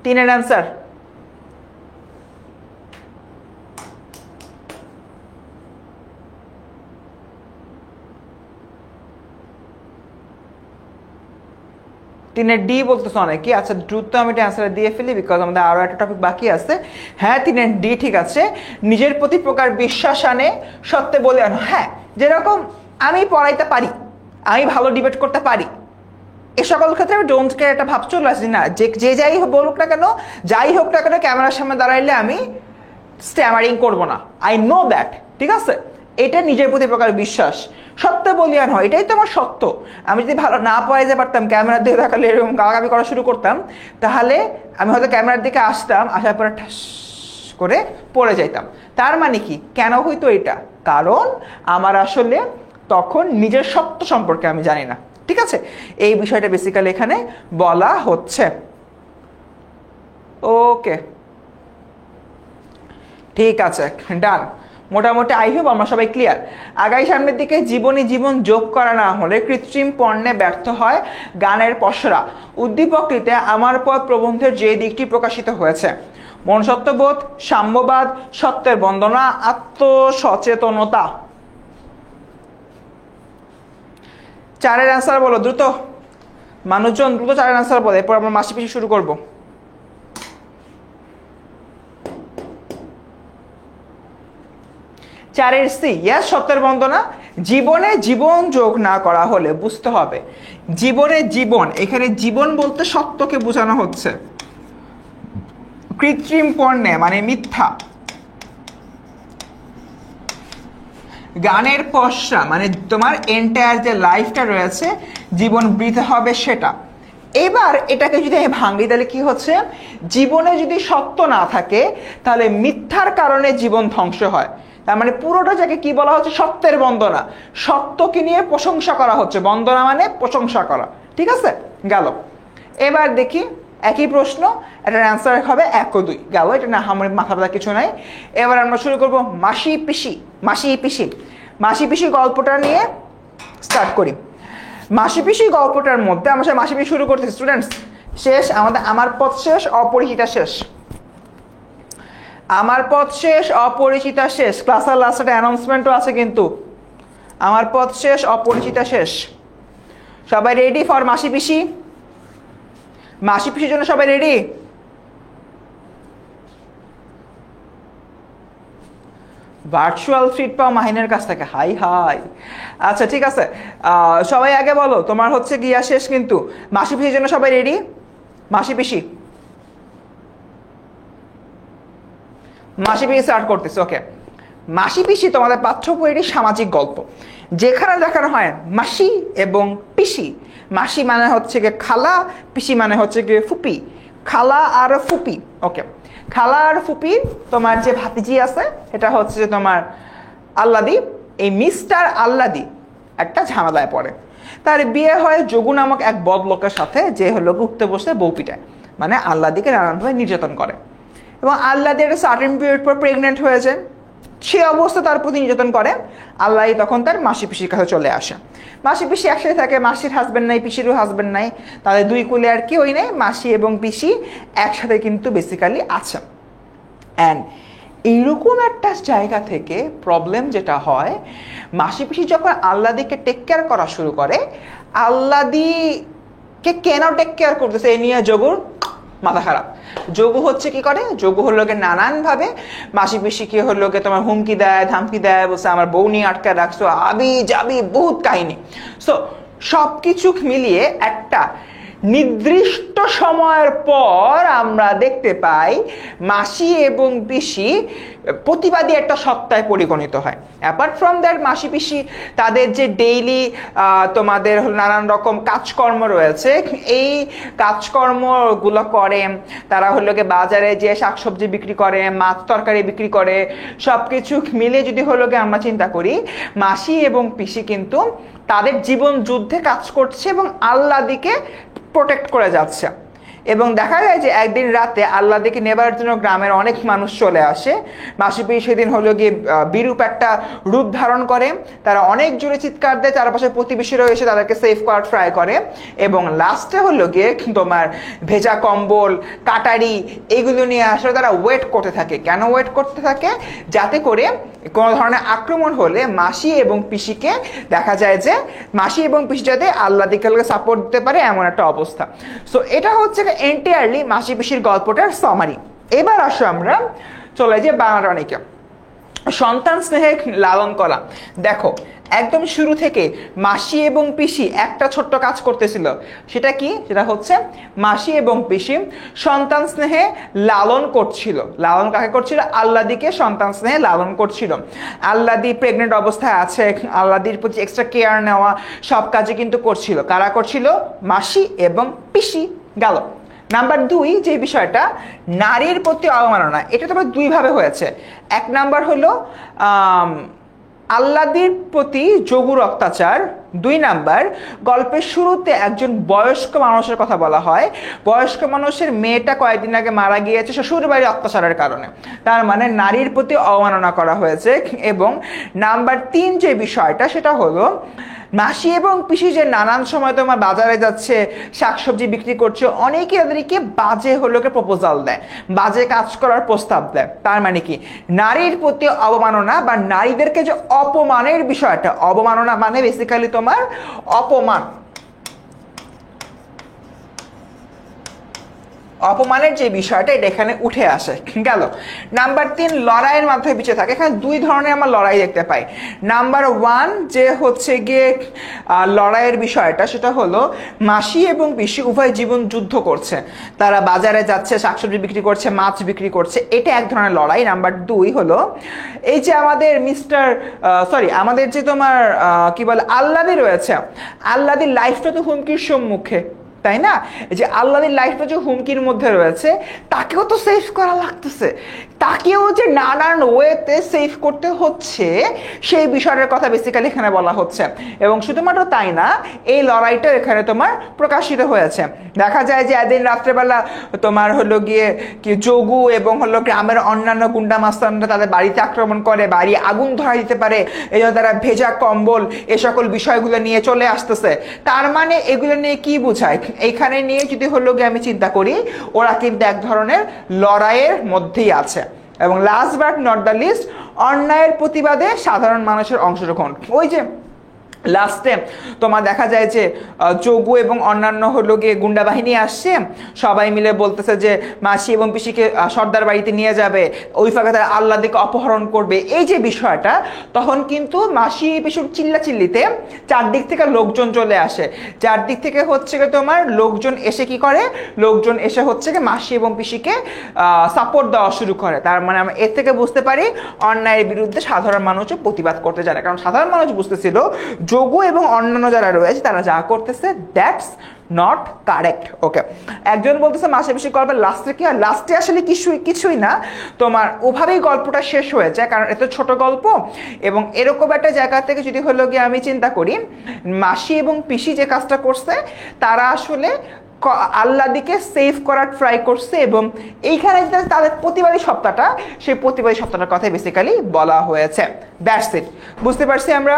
S1: 3-এর অ্যান্সার। তিনের ডি বলতেছে অনেকে। আচ্ছা দ্রুত আমি এটা অ্যান্সার দিয়ে ফেলি, বিকজ আমাদের আরও একটা টপিক বাকি আছে। হ্যাঁ 3-এর ডি ঠিক আছে, নিজের প্রতি প্রকার বিশ্বাস আনে, সত্যে বলে আনো। হ্যাঁ, যেরকম আমি পড়াইতে পারি, আমি ভালো ডিবেট করতে পারি, এ সকল ক্ষেত্রে আমি ডোন্ট কেয়ার একটা ভাব চলে আসি না। যে যাই বলুক না কেন, যাই হোক না কেন, ক্যামেরার সামনে দাঁড়াইলে আমি স্ট্যামারিং করব না, আই নো দ্যাট। ঠিক আছে, এটা নিজের প্রতি প্রকার বিশ্বাস, সত্য বলিয়ান হয়, এটাই তো আমার সত্য। আমি যদি ভালো না পড়াইতে পারতাম, ক্যামেরার দিকে দেখালে এরকম গালাগালি করা শুরু করতাম, তাহলে আমি হয়তো ক্যামেরার দিকে আসতাম, আসার পরে ঠাস করে পড়ে যাইতাম। তার মানে কি, কেন হইতো এটা? কারণ আমার আসলে তখন নিজের সত্য সম্পর্কে আমি জানি না। ঠিক আছে, এই বিষয়টা বেসিক্যালি এখানে বলা হচ্ছে। ওকে, ঠিক আছে, ডান। মোটামুটি আই হোপ আমরা সবাই ক্লিয়ার। আগাই সামনের দিকে। জীবন যোগ করা না হলে কৃত্রিম পণ্যে ব্যর্থ হয় গানের পসরা। উদ্দীপকটিতে আমার পথ প্রবন্ধের যে দিকটি প্রকাশিত হয়েছে: মনুষ্যত্ববোধ, সাম্যবাদ, সত্যের বন্দনা, আত্মসচেতনতা। 4-এর অ্যান্সার বলো দ্রুত। মানুষজন দ্রুত 4-এর অ্যান্সার বলে, এরপর আমরা মাসি পিছু শুরু করবো। 4-এর সি, ইয়াস, সত্যের বন্দনা। জীবন যোগ না করা হলে বুঝতে হবে জীবন, এখানে জীবন বলতে সত্যকে বোঝানো হচ্ছে। কৃত্রিম পণ্যে মানে মিথ্যা। গানের পসরা মানে তোমার এন্টায়ার যে লাইফটা রয়েছে, জীবন বৃথা হবে সেটা। এবার এটাকে যদি আমি ভাঙি, তাহলে কি হচ্ছে? জীবনে যদি সত্য না থাকে, তাহলে মিথ্যার কারণে জীবন ধ্বংস হয়। তার মানে পুরোটা যাকে কি বলা হচ্ছে? সত্যের বন্দনা। সত্যকে নিয়ে প্রশংসা করা হচ্ছে, বন্দনা মানে প্রশংসা করা। ঠিক আছে, গেল। এবার দেখি একই প্রশ্ন, এটার অ্যান্সার হবে 1 ও 2। গেল, এটা না আমার মাথা ব্যথা কিছু নাই। এবার আমরা শুরু করব মাসি পিসি গল্পটা নিয়ে স্টার্ট করি। মাসি পিসি গল্পটার মধ্যে আমরা মাসি পিসি শুরু করতেছি স্টুডেন্টস। শেষ আমাদের আমার পথ শেষ, অপরিচিতা শেষ। আমার পথ শেষ, অপরিচিতা শেষ। ক্লাসের লাস্টে একটা অ্যানাউন্সমেন্টও আছে কিন্তু। আমার পথ শেষ, অপরিচিতা শেষ। সবাই রেডি ফর মাসি পিসি? মাসি পিসির জন্য সবাই রেডি? ভার্চুয়াল ফিড পাও মাহিনের কাছ থেকে, হাই হাই। আচ্ছা ঠিক আছে, সবাই আগে বলো তোমার হচ্ছে গিয়া শেষ কিন্তু। মাসি পিসির জন্য সবাই রেডি? মাসি পিসি স্টার্ট করতেছে। ওকে, মাসি পিসি তোমাদের পাঠ্য বইয়েরই সামাজিক গল্প, যেখানে দেখানো হয় মাসি এবং পিসি। মাসি মানে হচ্ছে গিয়ে খালা, পিসি মানে হচ্ছে গিয়ে ফুপি। খালা আর ফুপি, ওকে, খালা আর ফুপি তোমার যে ভাতিজি আছে, এটা হচ্ছে যে তোমার আল্লাদি। এই মিস্টার আল্লাদি একটা ঝামেলায় পড়ে। তার বিয়ে হয় যোগু নামক এক বদ লোকের সাথে, যে হলো উঠতে বসে বউ পিটায়, মানে আল্লাদিকে নানানভাবে নির্যাতন করে। এবং আল্লাদি একটা সার্টেন পিরিয়ড পর প্রেগনেন্ট হয়ে যায়। সে অবস্থা তার প্রতি নির্যাতন করে। আল্লাহ তখন তার মাসি পিসির কাছে চলে আসে। মাসি পিসি একসাথে থাকে, মাসির হাজবেন্ড নাই, পিসিরও হাজবেন্ড নাই, তাদের দুই কুলে আর কেউই নেই। মাসি এবং পিসি একসাথে কিন্তু বেসিক্যালি আছে। অ্যান্ড এইরকম একটা জায়গা থেকে প্রবলেম যেটা হয়, মাসি পিসি যখন আল্লাদিকে টেক কেয়ার করা শুরু করে, আল্লাদিকে কেন টেক কেয়ার করতেছে এই নিয়ে যোগুর মাথা খারাপ। যোগু হচ্ছে কি করে, যোগু হলো গিয়ে নানানভাবে মাসি পিসিকে হলো গিয়ে তোমার হুমকি দেয়, ধামকি দেয়, বলছে আমার বউ নিয়ে আটকায় রাখছো, আবি যাবি বহুত কাহিনী। সো সবকিছু মিলিয়ে একটা নির্দিষ্ট সময়ের পর আমরা দেখতে পাই মাসি এবং পিসি প্রতিবাদী একটা সত্তায় পরিগণিত হয়। অ্যাপার্ট ফ্রম দ্যাট মাসি পিসি তাদের যে ডেইলি তোমাদের নানান রকম কাজকর্ম রয়েছে, এই কাজকর্মগুলো করে, তারা হলো গিয়ে বাজারে যে শাকসবজি বিক্রি করে, মাছ তরকারি বিক্রি করে, সব কিছু মিলে যদি হলো গিয়ে আমরা চিন্তা করি, মাসি এবং পিসি কিন্তু তাদের জীবন যুদ্ধে কাজ করছে এবং আল্লাহকে প্রোটেক্ট করে যাচ্ছে। এবং দেখা যায় যে একদিন রাতে আল্লাহকে নেবার জন্য গ্রামের অনেক মানুষ চলে আসে। মাসি পিসি সেদিন হলো গিয়ে বিরূপ একটা রূপ ধারণ করে, তারা অনেক জোরে চিৎকার দেয়, চারপাশে প্রতিবেশীরাও এসে তাদেরকে সেফ করার ট্রাই করে, এবং লাস্টে হলো গিয়ে তোমার ভেজা কম্বল, কাটারি এগুলো নিয়ে আসলে তারা ওয়েট করতে থাকে। কেন ওয়েট করতে থাকে? যাতে করে কোনো ধরনের আক্রমণ হলে মাসি এবং পিসিকে দেখা যায় যে মাসি এবং পিসি যাতে আল্লাহকে সাপোর্ট দিতে পারে, এমন একটা অবস্থা। সো এটা হচ্ছে এন্টায়ারলি মাসি পিসির গল্পটার সামারি। এবার আসো আমরা চলে যাই বাংলা টনিকে। সন্তান স্নেহে লালন করা। দেখো একদম শুরু থেকে মাসি এবং পিসি একটা ছোট্ট কাজ করতেছিল, সেটা কি? সেটা হচ্ছে মাসি এবং পিসি সন্তান স্নেহে লালন করছিল। লালন কাকে করছিল? আল্লাদিকে সন্তান স্নেহে লালন করছিল। আল্লাদি প্রেগনেন্ট অবস্থায় আছে, আল্লাদির প্রতি এক্সট্রা কেয়ার নেওয়া সব কাজে কিন্তু করছিল। কারা করছিল? মাসি এবং পিসি। গেল। নাম্বার 2 যে বিষয়টা, নারীর প্রতি অবমাননা, এটা তোমার দুইভাবে হয়েছে। এক নাম্বার হলো আল্লাদির প্রতি যোগুর অত্যাচার। 2 নাম্বার, গল্পের শুরুতে একজন বয়স্ক মানুষের কথা বলা হয়, বয়স্ক মানুষের মেয়েটা কয়েকদিন আগে মারা গিয়েছে শ্বশুর বাড়ির অত্যাচারের কারণে, তার মানে নারীর প্রতি অবমাননা করা হয়েছে। এবং নাম্বার 3 যে বিষয়টা, সেটা হলো মাসি এবং পিসি যে নানান সময় তোমার বাজারে যাচ্ছে, শাকসবজি বিক্রি করছে, অনেকে তাদেরকে বাজে হলো প্রপোজাল দেয়, বাজে কাজ করার প্রস্তাব দেয়। তার মানে কি? নারীর প্রতি অবমাননা বা নারীদেরকে যে অপমানের বিষয়টা, অবমাননা মানে বেসিক্যালি তোমার অপমান, অপমানের যে বিষয়টা এটা এখানে উঠে আসে। গেল। নাম্বার 3 লড়াইয়ের মাধ্যমে পিছিয়ে থাকে। এখানে 2 ধরনের আমরা লড়াই দেখতে পাই। নাম্বার 1 যে হচ্ছে গিয়ে লড়াইয়ের বিষয়টা, সেটা হলো মাসি এবং পিসি উভয় জীবন যুদ্ধ করছে, তারা বাজারে যাচ্ছে, শাকসবজি বিক্রি করছে, মাছ বিক্রি করছে, এটা এক ধরনের লড়াই। নাম্বার 2 হলো এই যে আমাদের আমাদের যে তোমার কি বলে আল্লাদি রয়েছে, আল্লাদির লাইফটা তো হুমকির সম্মুখে, তাই না? যে আল্লাহর লাইফটা যে হুমকির মধ্যে রয়েছে, তাকেও তো সেভ করা লাগতেছে, তাকেও যে নানান ওয়েতে সেভ করতে হচ্ছে, সেই বিষয়টার কথা বেসিক্যালি এখানে বলা হচ্ছে। এবং শুধুমাত্র তাই না, এই লড়াইটা এখানে তোমার প্রকাশিত হয়েছে। দেখা যায় যে একদিন রাত্রেবেলা তোমার হলো গিয়ে কি যোগু এবং হলো গ্রামের অন্যান্য গুন্ডা মাস্তানরা তাদের বাড়িতে আক্রমণ করে, বাড়ি আগুন ধরা দিতে পারে, এই জন্য তারা ভেজা কম্বল এ সকল বিষয়গুলো নিয়ে চলে আসতেছে। তার মানে এগুলো নিয়ে কি বোঝায়? এইখানে নিয়ে যদি হলো গিয়ে আমি চিন্তা করি, ওরা কিন্তু এক ধরনের লড়াইয়ের মধ্যেই আছে। এবং last but not the least, অন্যায়ের প্রতিবাদে সাধারণ মানুষের অংশগ্রহণ। ওই যে লাস্টে তোমার দেখা যায় যে যোগু এবং অন্যান্য হলো গিয়ে গুন্ডা বাহিনী আসছে, সবাই মিলে বলতেছে যে মাসি এবং পিসিকে সর্দার বাড়িতে নিয়ে যাবে, ওই ফাঁকে তারা আল্লাহকে অপহরণ করবে, এই যে বিষয়টা, তখন কিন্তু মাসি পিসুর চিল্লাচিল্লিতে চারদিক থেকে লোকজন চলে আসে। চারদিক থেকে হচ্ছে গিয়ে তোমার লোকজন এসে কি করে, লোকজন এসে হচ্ছে গিয়ে মাসি এবং পিসিকে সাপোর্ট দেওয়া শুরু করে। তার মানে আমরা এর থেকে বুঝতে পারি অন্যায়ের বিরুদ্ধে সাধারণ মানুষও প্রতিবাদ করতে জানে, কারণ সাধারণ মানুষ বুঝতেছিল যোগু এবং অন্যান্য যারা রয়েছে তারা যা করতেছে দ্যাটস নট কারেক্ট। ওকে, একজন বলতেছে মাসে বেশি গল্পের লাস্টে কি হয়? লাস্টে আসলে কিছুই না, তোমার ওভাবেই গল্পটা শেষ হয়ে যায়, কারণ এত ছোট গল্প। এবং এরকম একটা জায়গা থেকে যদি হলো গিয়ে আমি চিন্তা করি, মাসি এবং পিসি যে কাজটা করছে, তারা আসলে আল্লাহকে সেভ করার ট্রাই করছে, এবং এইখানে তাদের প্রতিবাদী সত্তাটা, সেই প্রতিবাদী সত্তাটার কথাই বেসিক্যালি বলা হয়েছে। That's it. বুঝতে পারছি আমরা?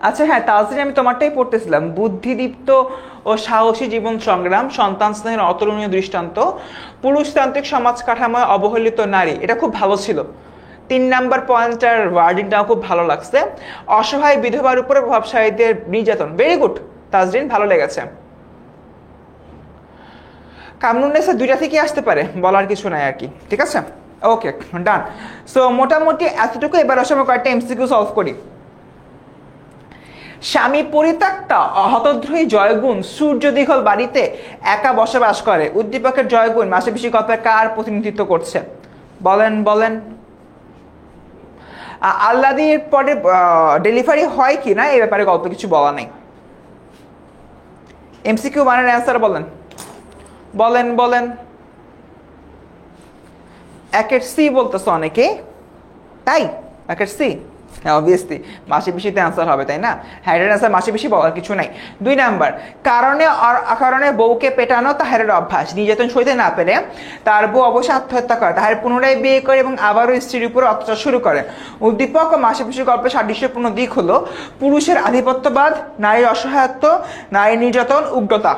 S1: আচ্ছা হ্যাঁ তাজরিন, আমি তোমারটাই পড়তেছিলাম, বুদ্ধিদীপ্ত ও সাহসী জীবন সংগ্রাম, সন্তান স্নেহের অতুলনীয় দৃষ্টান্ত, পুরুষতান্ত্রিক সমাজ কাঠামোয় অবহেলিত নারী, এটা খুব ভালো ছিল। 3 নাম্বার পয়েন্টার ওয়ার্ডিংটাও খুব ভালো লাগছে। অসহায় বিধবার উপরে প্রভাবশালীদের নির্যাতন, ভেরি গুড তাজরিন, ভালো লেগেছে। কামরুন্নেসা দুইটা থেকে আসতে পারে, বলার কিছু নাই আর কি, ঠিক আছে। ওকে ডান। সো মোটামুটি এতটুকু। এবার আসলে আমরা কয়েকটা এমসিকিউ সলভ করি। স্বামী পরিত্যক্তা হতদ্রোহী জয়গুণ সূর্য দীঘল বাড়িতে একা বসবাস করে, উদ্দীপকের জয়গুণ মাসে গল্পে কার প্রতিনিধিত্ব করছে? বলেন বলেন। আল্লাদির পরে ডেলিভারি হয় কি না এই ব্যাপারে গল্প কিছু বলা নেই। এমসিকিউ ওয়ানের অ্যান্সার বলেন বলেন বলেন। একের সি বলতেছ অনেকে, তাই একের সি, হ্যাঁ অবভিয়াসলি মাসে বেশিতে অ্যান্সার হবে, তাই না? হ্যাঁ এটার অ্যান্সার মাসে বেশি বলার কিছু নাই। 2 নাম্বার, কারণে অকারণে বউকে পেটানো তাহারের অভ্যাস, নির্যাতন সইতে না পেরে তার বউ অবশ্যই আত্মহত্যা করে, তাহার পুনরায় বিয়ে করে এবং আবারও স্ত্রীর উপর অত্যাচার শুরু করে। উদ্দীপক ও মাসে বেশি গল্পের সাদৃশ্যপূর্ণ দিক হলো পুরুষের আধিপত্যবাদ, নারীর অসহায়ত্ব, নারী নির্যাতন, উগ্রতা।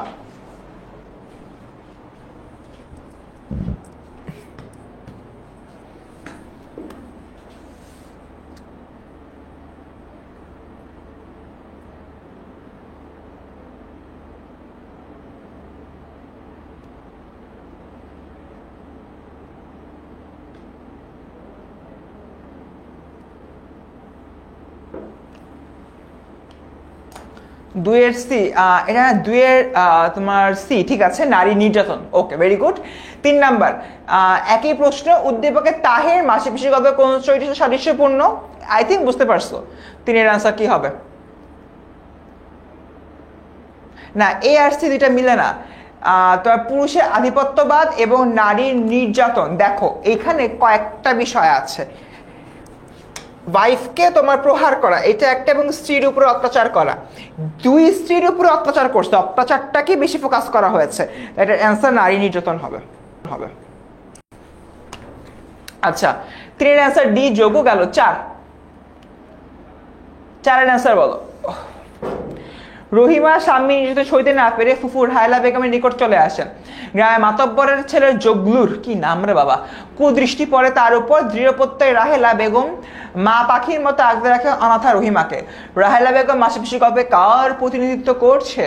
S1: দুইয়ের সি, এটা দুইয়ের তোমার সি, ঠিক আছে, নারী নির্যাতন। Okay very good. 3 নাম্বার, একই প্রশ্ন, উদ্দীপকের তাহের মাসে পিসি গল্পে কোন চরিত্র সাদৃশ্যপূর্ণ? আই থিঙ্ক বুঝতে পারছো। 3-এর আনসার কি হবে? না, এ আর সি দুইটা মিলে না। তোমার পুরুষের আধিপত্যবাদ এবং নারীর নির্যাতন, দেখো এখানে কয়েকটা বিষয় আছে। ওয়াইফকে তোমার প্রহার করা এটা একটা, এবং স্ত্রীর উপরে অত্যাচার করা, দুই স্ত্রীর উপরে অত্যাচার করছে, অত্যাচারটাকে বেশি ফোকাস করা হয়েছে, এটার অ্যান্সার নারী নির্যাতন হবে। আচ্ছা 3-এর অ্যান্সার ডি, যোগও গেল। 4-এর অ্যান্সার বলো। রহিমা স্বামী নির্যাতন সইতে না পেরে ফুফু রাহেলা বেগমের নিকট চলে আসেন। গ্রামে মাতব্বরের ছেলে জগলুর, কি নাম রে বাবা, কুদৃষ্টি পড়ে তার উপর। দৃঢ় প্রত্যয় রাহেলা বেগম মা পাখির মতো আগলে রাখে অনাথা রহিমাকে। রাহেলা বেগম মাসে পিসি গল্পে কার প্রতিনিধিত্ব করছে?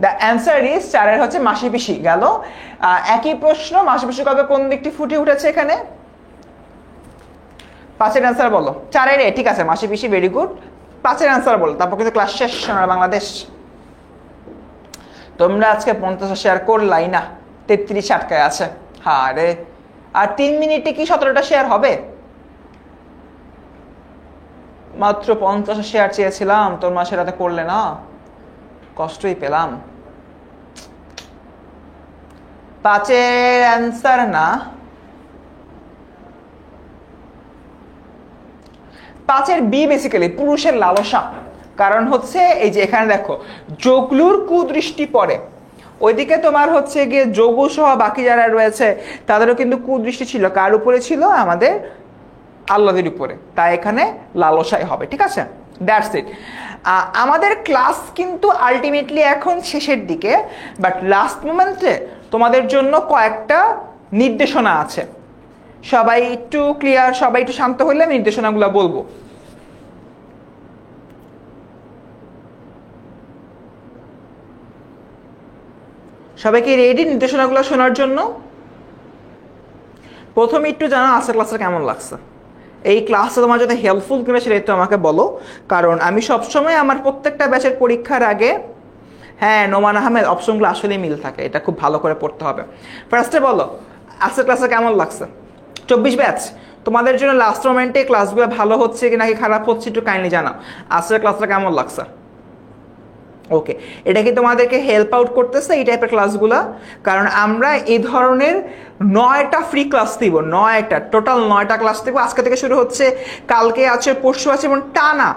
S1: দ্য অ্যান্সার ইজ 4-এর হচ্ছে মাসি পিসি গেল। একই প্রশ্ন, মাসি পিসি গল্পে কোন দিকটি ফুটে উঠেছে এখানে? 5-এর অ্যান্সার বলো। 4-এর এ, ঠিক আছে, মাসি পিসি, ভেরি গুড। 5-এর অ্যান্সার বলো, তারপর কিন্তু ক্লাস শেষ সোনার বাংলাদেশ। তোমরা আজকে 50 শেয়ার করলাই না, 33 আটকায় আছে। হ্যাঁ রে, আর 3 মিনিটে কি 17টা শেয়ার হবে? মাত্র 50 শেয়ার চেয়েছিলাম, তোমরা সেটাতে করলে না, কষ্টই পেলাম। 5-এর অ্যান্সার না, 5-এর বি বেসিক্যালি পুরুষের লালসা। কারণ হচ্ছে এই যে এখানে দেখো জগলুর কুদৃষ্টি পড়ে, ওইদিকে তোমার হচ্ছে গিয়ে যোগু সহ বাকি যারা রয়েছে তাদেরও কিন্তু কুদৃষ্টি ছিল, কার উপরে ছিল? আমাদের আল্লাহর উপরে, তাই এখানে লালসাই হবে, ঠিক আছে। That's it. আমাদের ক্লাস কিন্তু আলটিমেটলি এখন শেষের দিকে, বাট লাস্ট মোমেন্টে তোমাদের জন্য কয়েকটা নির্দেশনা আছে। সবাই একটু ক্লিয়ার, সবাই একটু শান্ত হলে আমি নির্দেশনাগুলো বলবো। সবাইকে রেডি নির্দেশনাগুলো শোনার জন্য? প্রথমে একটু জানা আজকের ক্লাসটা কেমন লাগছে, এই ক্লাসটা তোমার যাতে হেল্পফুল কিনা সেটা একটু আমাকে বলো, কারণ আমি সবসময় আমার প্রত্যেকটা ব্যাচের পরীক্ষার আগে, হ্যাঁ নোমান আহমেদ, অপশনগুলো আসলেই মিল থাকে, এটা খুব ভালো করে পড়তে হবে। ফার্স্টে বলো আজকের ক্লাসটা কেমন লাগছে? 24 ব্যাচ তোমাদের জন্য লাস্ট মোমেন্টে ক্লাসগুলো ভালো হচ্ছে কি নাকি খারাপ হচ্ছে একটু কাইন্ডলি জানাও। আজকের ক্লাসটা কেমন লাগছে? ওকে, এটা কি তোমাদেরকে হেল্প আউট করতেছে এই টাইপের ক্লাসগুলো? কারণ আমরা এই ধরনের 9টা ফ্রি ক্লাস দিব, 9টা টোটাল 9টা ক্লাস দিব। আজকে থেকে শুরু হচ্ছে, কালকে আছে, পরশু আছে, এবং টানা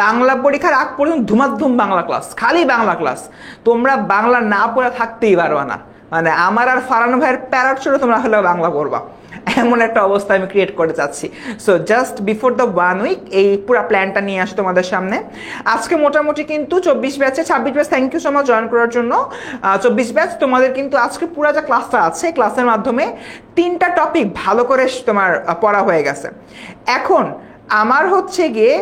S1: বাংলা পরীক্ষার আগ পর্যন্ত ধুমাধুম বাংলা ক্লাস, খালি বাংলা ক্লাস। তোমরা বাংলা না পড়ে থাকতেই পারবা না, মানে আমার আর ফারহান ভাইয়ের প্যারাট ছিল, তোমরা হলেও বাংলা পড়বা, এমন একটা অবস্থা আমি ক্রিয়েট করতে চাচ্ছি। So just before the 1 week এই পুরো প্ল্যানটা নিয়ে আসি তোমাদের সামনে। আজকে মোটামুটি কিন্তু 24 ব্যাচে 26 batch, thank you so much join করার জন্য। 24 ব্যাচ তোমাদের কিন্তু আজকে পুরো যে ক্লাসটা আছে, ক্লাসের মাধ্যমে 3টা টপিক ভালো করে তোমার পড়া হয়ে গেছে। এখন আমার হচ্ছে গিয়ে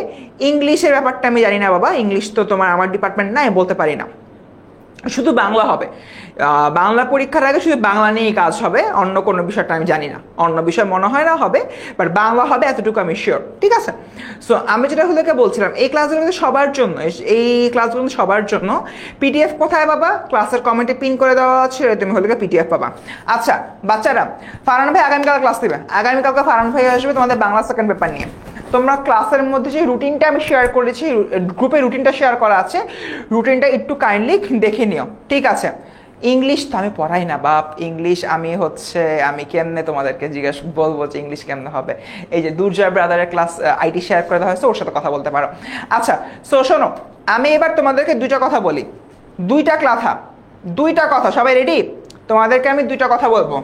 S1: ইংলিশের ব্যাপারটা আমি জানি না বাবা, ইংলিশ তো তোমার আমার ডিপার্টমেন্ট না, আমি বলতে পারি না, শুধু বাংলা হবে। বাংলা পরীক্ষার আগে শুধু বাংলা নিয়েই কাজ হবে, অন্য কোনো বিষয়টা আমি জানি না, অন্য বিষয় মনে হয় না হবে, বাট বাংলা হবে এতটুকু আমি শিওর, ঠিক আছে? সো আমি যেটা হলোকে বলছিলাম, এই ক্লাসগুলো সবার জন্য, এই ক্লাসগুলো সবার জন্য। পিডিএফ কোথায় পাবা? ক্লাসের কমেন্টে পিন করে দেওয়া আছে, তুমি হলোকে পিডিএফ পাবা। আচ্ছা বাচ্চারা, ফারহান ভাই আগামীকাল ক্লাস দেবে, আগামীকালকে ফারহান ভাই আসবে তোমাদের বাংলা সেকেন্ড পেপার নিয়ে। তোমরা ক্লাসের মধ্যে যে রুটিনটা আমি শেয়ার করেছি, গ্রুপে রুটিনটা শেয়ার করা আছে, রুটিনটা একটু কাইন্ডলি দেখে নিও, ঠিক আছে? ইংলিশ তো আমি পড়াই না বাপ, ইংলিশ আমি কেমনে তোমাদেরকে বলবো যে ইংলিশ কেমনে হবে? এই যে দুর্জয় ব্রাদারের ক্লাস আইডি শেয়ার করে দেওয়া হয়েছে, ওর সাথে কথা বলতে পারো। আচ্ছা সো শোনো, আমি এবার তোমাদেরকে 2টা কথা বলি, 2টা কথা, সবাই রেডি? তোমাদেরকে আমি 2টা কথা বলবো,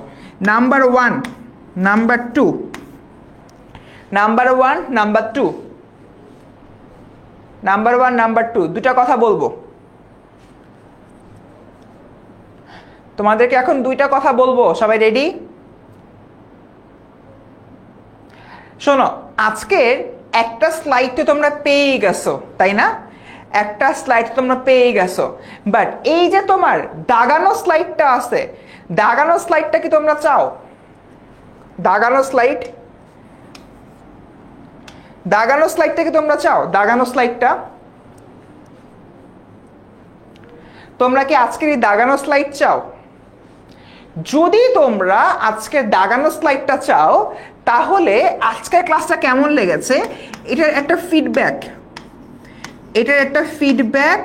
S1: number 1, number 2, number 1, number 2, number 1, number 2, 2টা কথা বলবো তোমাদেরকে। এখন 2টা কথা বলবো, সবাই রেডি? শোনো, আজকের একটা স্লাইড তো তোমরা পেয়ে গেছো, তাই না? একটা স্লাইড তোমরা পেয়ে গেছো, বাট এই যে তোমার দাগানো স্লাইডটা আছে, দাগানো স্লাইডটা কি তোমরা চাও? দাগানো স্লাইডটা কি তোমরা চাও? দাগানো স্লাইডটা তোমরা কি আজকের এই দাগানো স্লাইড চাও? যদি তোমরা আজকের দাগানো স্লাইডটা চাও, তাহলে আজকের ক্লাসটা কেমন লেগেছে এটার একটা feedback,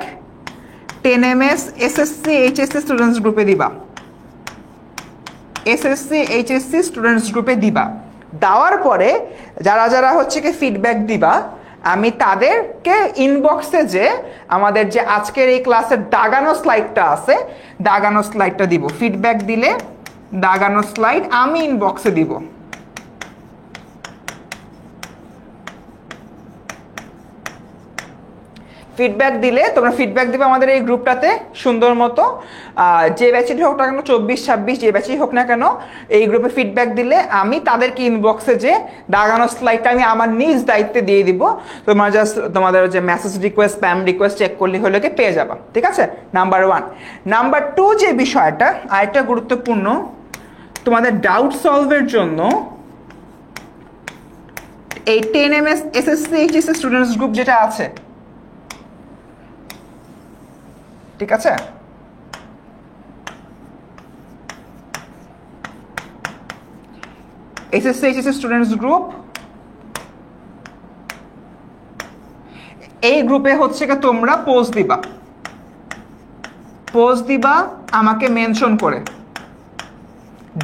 S1: 10ms SSC HSC students গ্রুপে দিবা, এসএসসি এইচএসসি স্টুডেন্টস গ্রুপে দিবা। দেওয়ার পরে যারা যারা হচ্ছে কি ফিডব্যাক দিবা, আমি তাদেরকে ইনবক্সে যে আমাদের যে আজকের এই ক্লাসের দাগানো স্লাইডটা আছে, দাগানো স্লাইডটা দিব। ফিডব্যাক দিলে দাগানো স্লাইড আমি ইনবক্সে দিব। ফিডব্যাক দিলে তোমরা ফিডব্যাক দিবে আমাদের এই গ্রুপটাতে সুন্দর মতো, যে ব্যাচেরই হোক না কেন, 24, 26 যে ব্যাচেই হোক না কেন, এই গ্রুপে ফিডব্যাক দিলে আমি তাদেরকে ইনবক্সে যে দাগানো স্লাইডটা আমি আমার নিজ দায়িত্বে দিয়ে দিব। তোমরা জাস্ট তোমাদের যে message request, spam request check করলে হলে পেয়ে যাবা, ঠিক আছে? নাম্বার 1। নাম্বার 2 যে বিষয়টা আরেকটা গুরুত্বপূর্ণ, তোমাদের ডাউট সলভের জন্য এই 10ms SSC HSC students group যেটা আছে, ঠিক আছে? এসএসসি এইচএসসি স্টুডেন্টস গ্রুপ, এই গ্রুপে হচ্ছে কি তোমরা পোস্ট দিবা আমাকে মেনশন করে,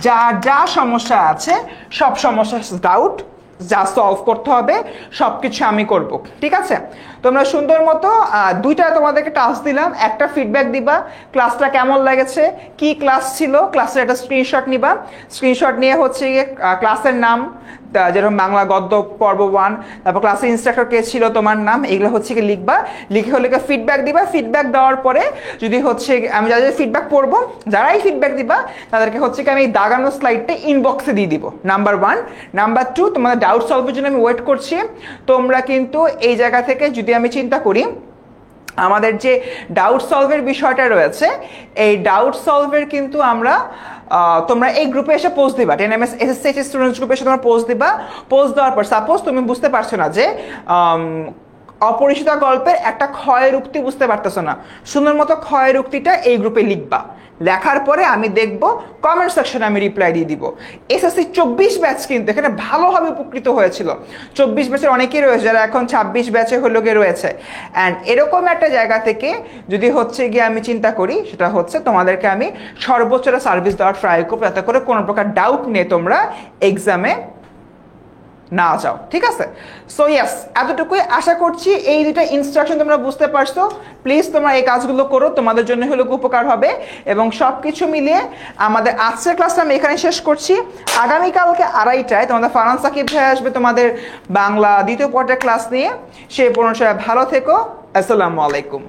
S1: যা যা সমস্যা আছে, সব সমস্যা ডাউট যা সলভ করতে হবে সবকিছু আমি করব, ঠিক আছে? তোমরা সুন্দর মতো 2টা তোমাদেরকে টাস্ক দিলাম, একটা ফিডব্যাক দিবা, ক্লাসটা কেমন লেগেছে, কি ক্লাস ছিল, ক্লাসের একটা স্ক্রিনশট নিবা, স্ক্রিনশট নিয়ে হচ্ছে গিয়ে ক্লাসের নাম, যেরকম বাংলা গদ্য পর্ব 1, তারপর ক্লাসের ইনস্ট্রাক্টর কে ছিল, তোমার নাম, এগুলো হচ্ছে কি লিখবা, লিখে হলে ফিডব্যাক দিবা। ফিডব্যাক দেওয়ার পরে যদি হচ্ছে আমি যাদের ফিডব্যাক পড়বো, যারাই ফিডব্যাক দিবা তাদেরকে হচ্ছে কি আমি দাগানো স্লাইডটা ইনবক্সে দিয়ে দিব, নাম্বার 1। নাম্বার 2, তোমাদের ডাউট সলভের জন্য আমি ওয়েট করছি। তোমরা কিন্তু এই জায়গা থেকে যদি আমি চিন্তা করি, আমাদের যে ডাউট সলভের বিষয়টা রয়েছে, এই ডাউট সলভের কিন্তু আমরা তোমরা এই গ্রুপে এসে পোস্ট দিবা, 10ms এসএসসি স্টুডেন্টস গ্রুপে এসে তোমরা পোস্ট দিবা। পোস্ট দেওয়ার পর সাপোজ তুমি বুঝতে পারছো না যে অপরিচিত গল্পের একটা ক্ষয়ের উক্তি বুঝতে পারতেছো না, সুন্দর মতো ক্ষয়ের উক্তিটা এই গ্রুপে লিখবা। লেখার পরে আমি দেখব, কমেন্ট সেকশনে আমি রিপ্লাই দিয়ে দিব। এসএসসি 24 ব্যাচ কিন্তু এখানে ভালোভাবে উপকৃত হয়েছিল। 24 ব্যাচের অনেকেই রয়েছে যারা এখন 26 ব্যাচে হলো গিয়ে রয়েছে। অ্যান্ড এরকম একটা জায়গা থেকে যদি হচ্ছে গিয়ে আমি চিন্তা করি, সেটা হচ্ছে তোমাদেরকে আমি সর্বোচ্চটা সার্ভিস দেওয়ার ট্রাই করবো, যাতে করে কোনো প্রকার ডাউট নিয়ে তোমরা এক্সামে না যাও, ঠিক আছে? সো ইয়েস, এতটুকুই আশা করছি এই দুটা ইনস্ট্রাকশন তোমরা বুঝতে পারছো। প্লিজ তোমরা এই কাজগুলো করো, তোমাদের জন্য হলো উপকার হবে। এবং সব কিছু মিলিয়ে আমাদের আজকের ক্লাসটা আমি এখানে শেষ করছি। আগামীকালকে 2:30টায় তোমাদের ফারহান সাকিব ভাই আসবে তোমাদের বাংলা দ্বিতীয় পর্যায়ের ক্লাস নিয়ে। সে পর্যন্ত সবাই ভালো থেকো। আসসালামু আলাইকুম।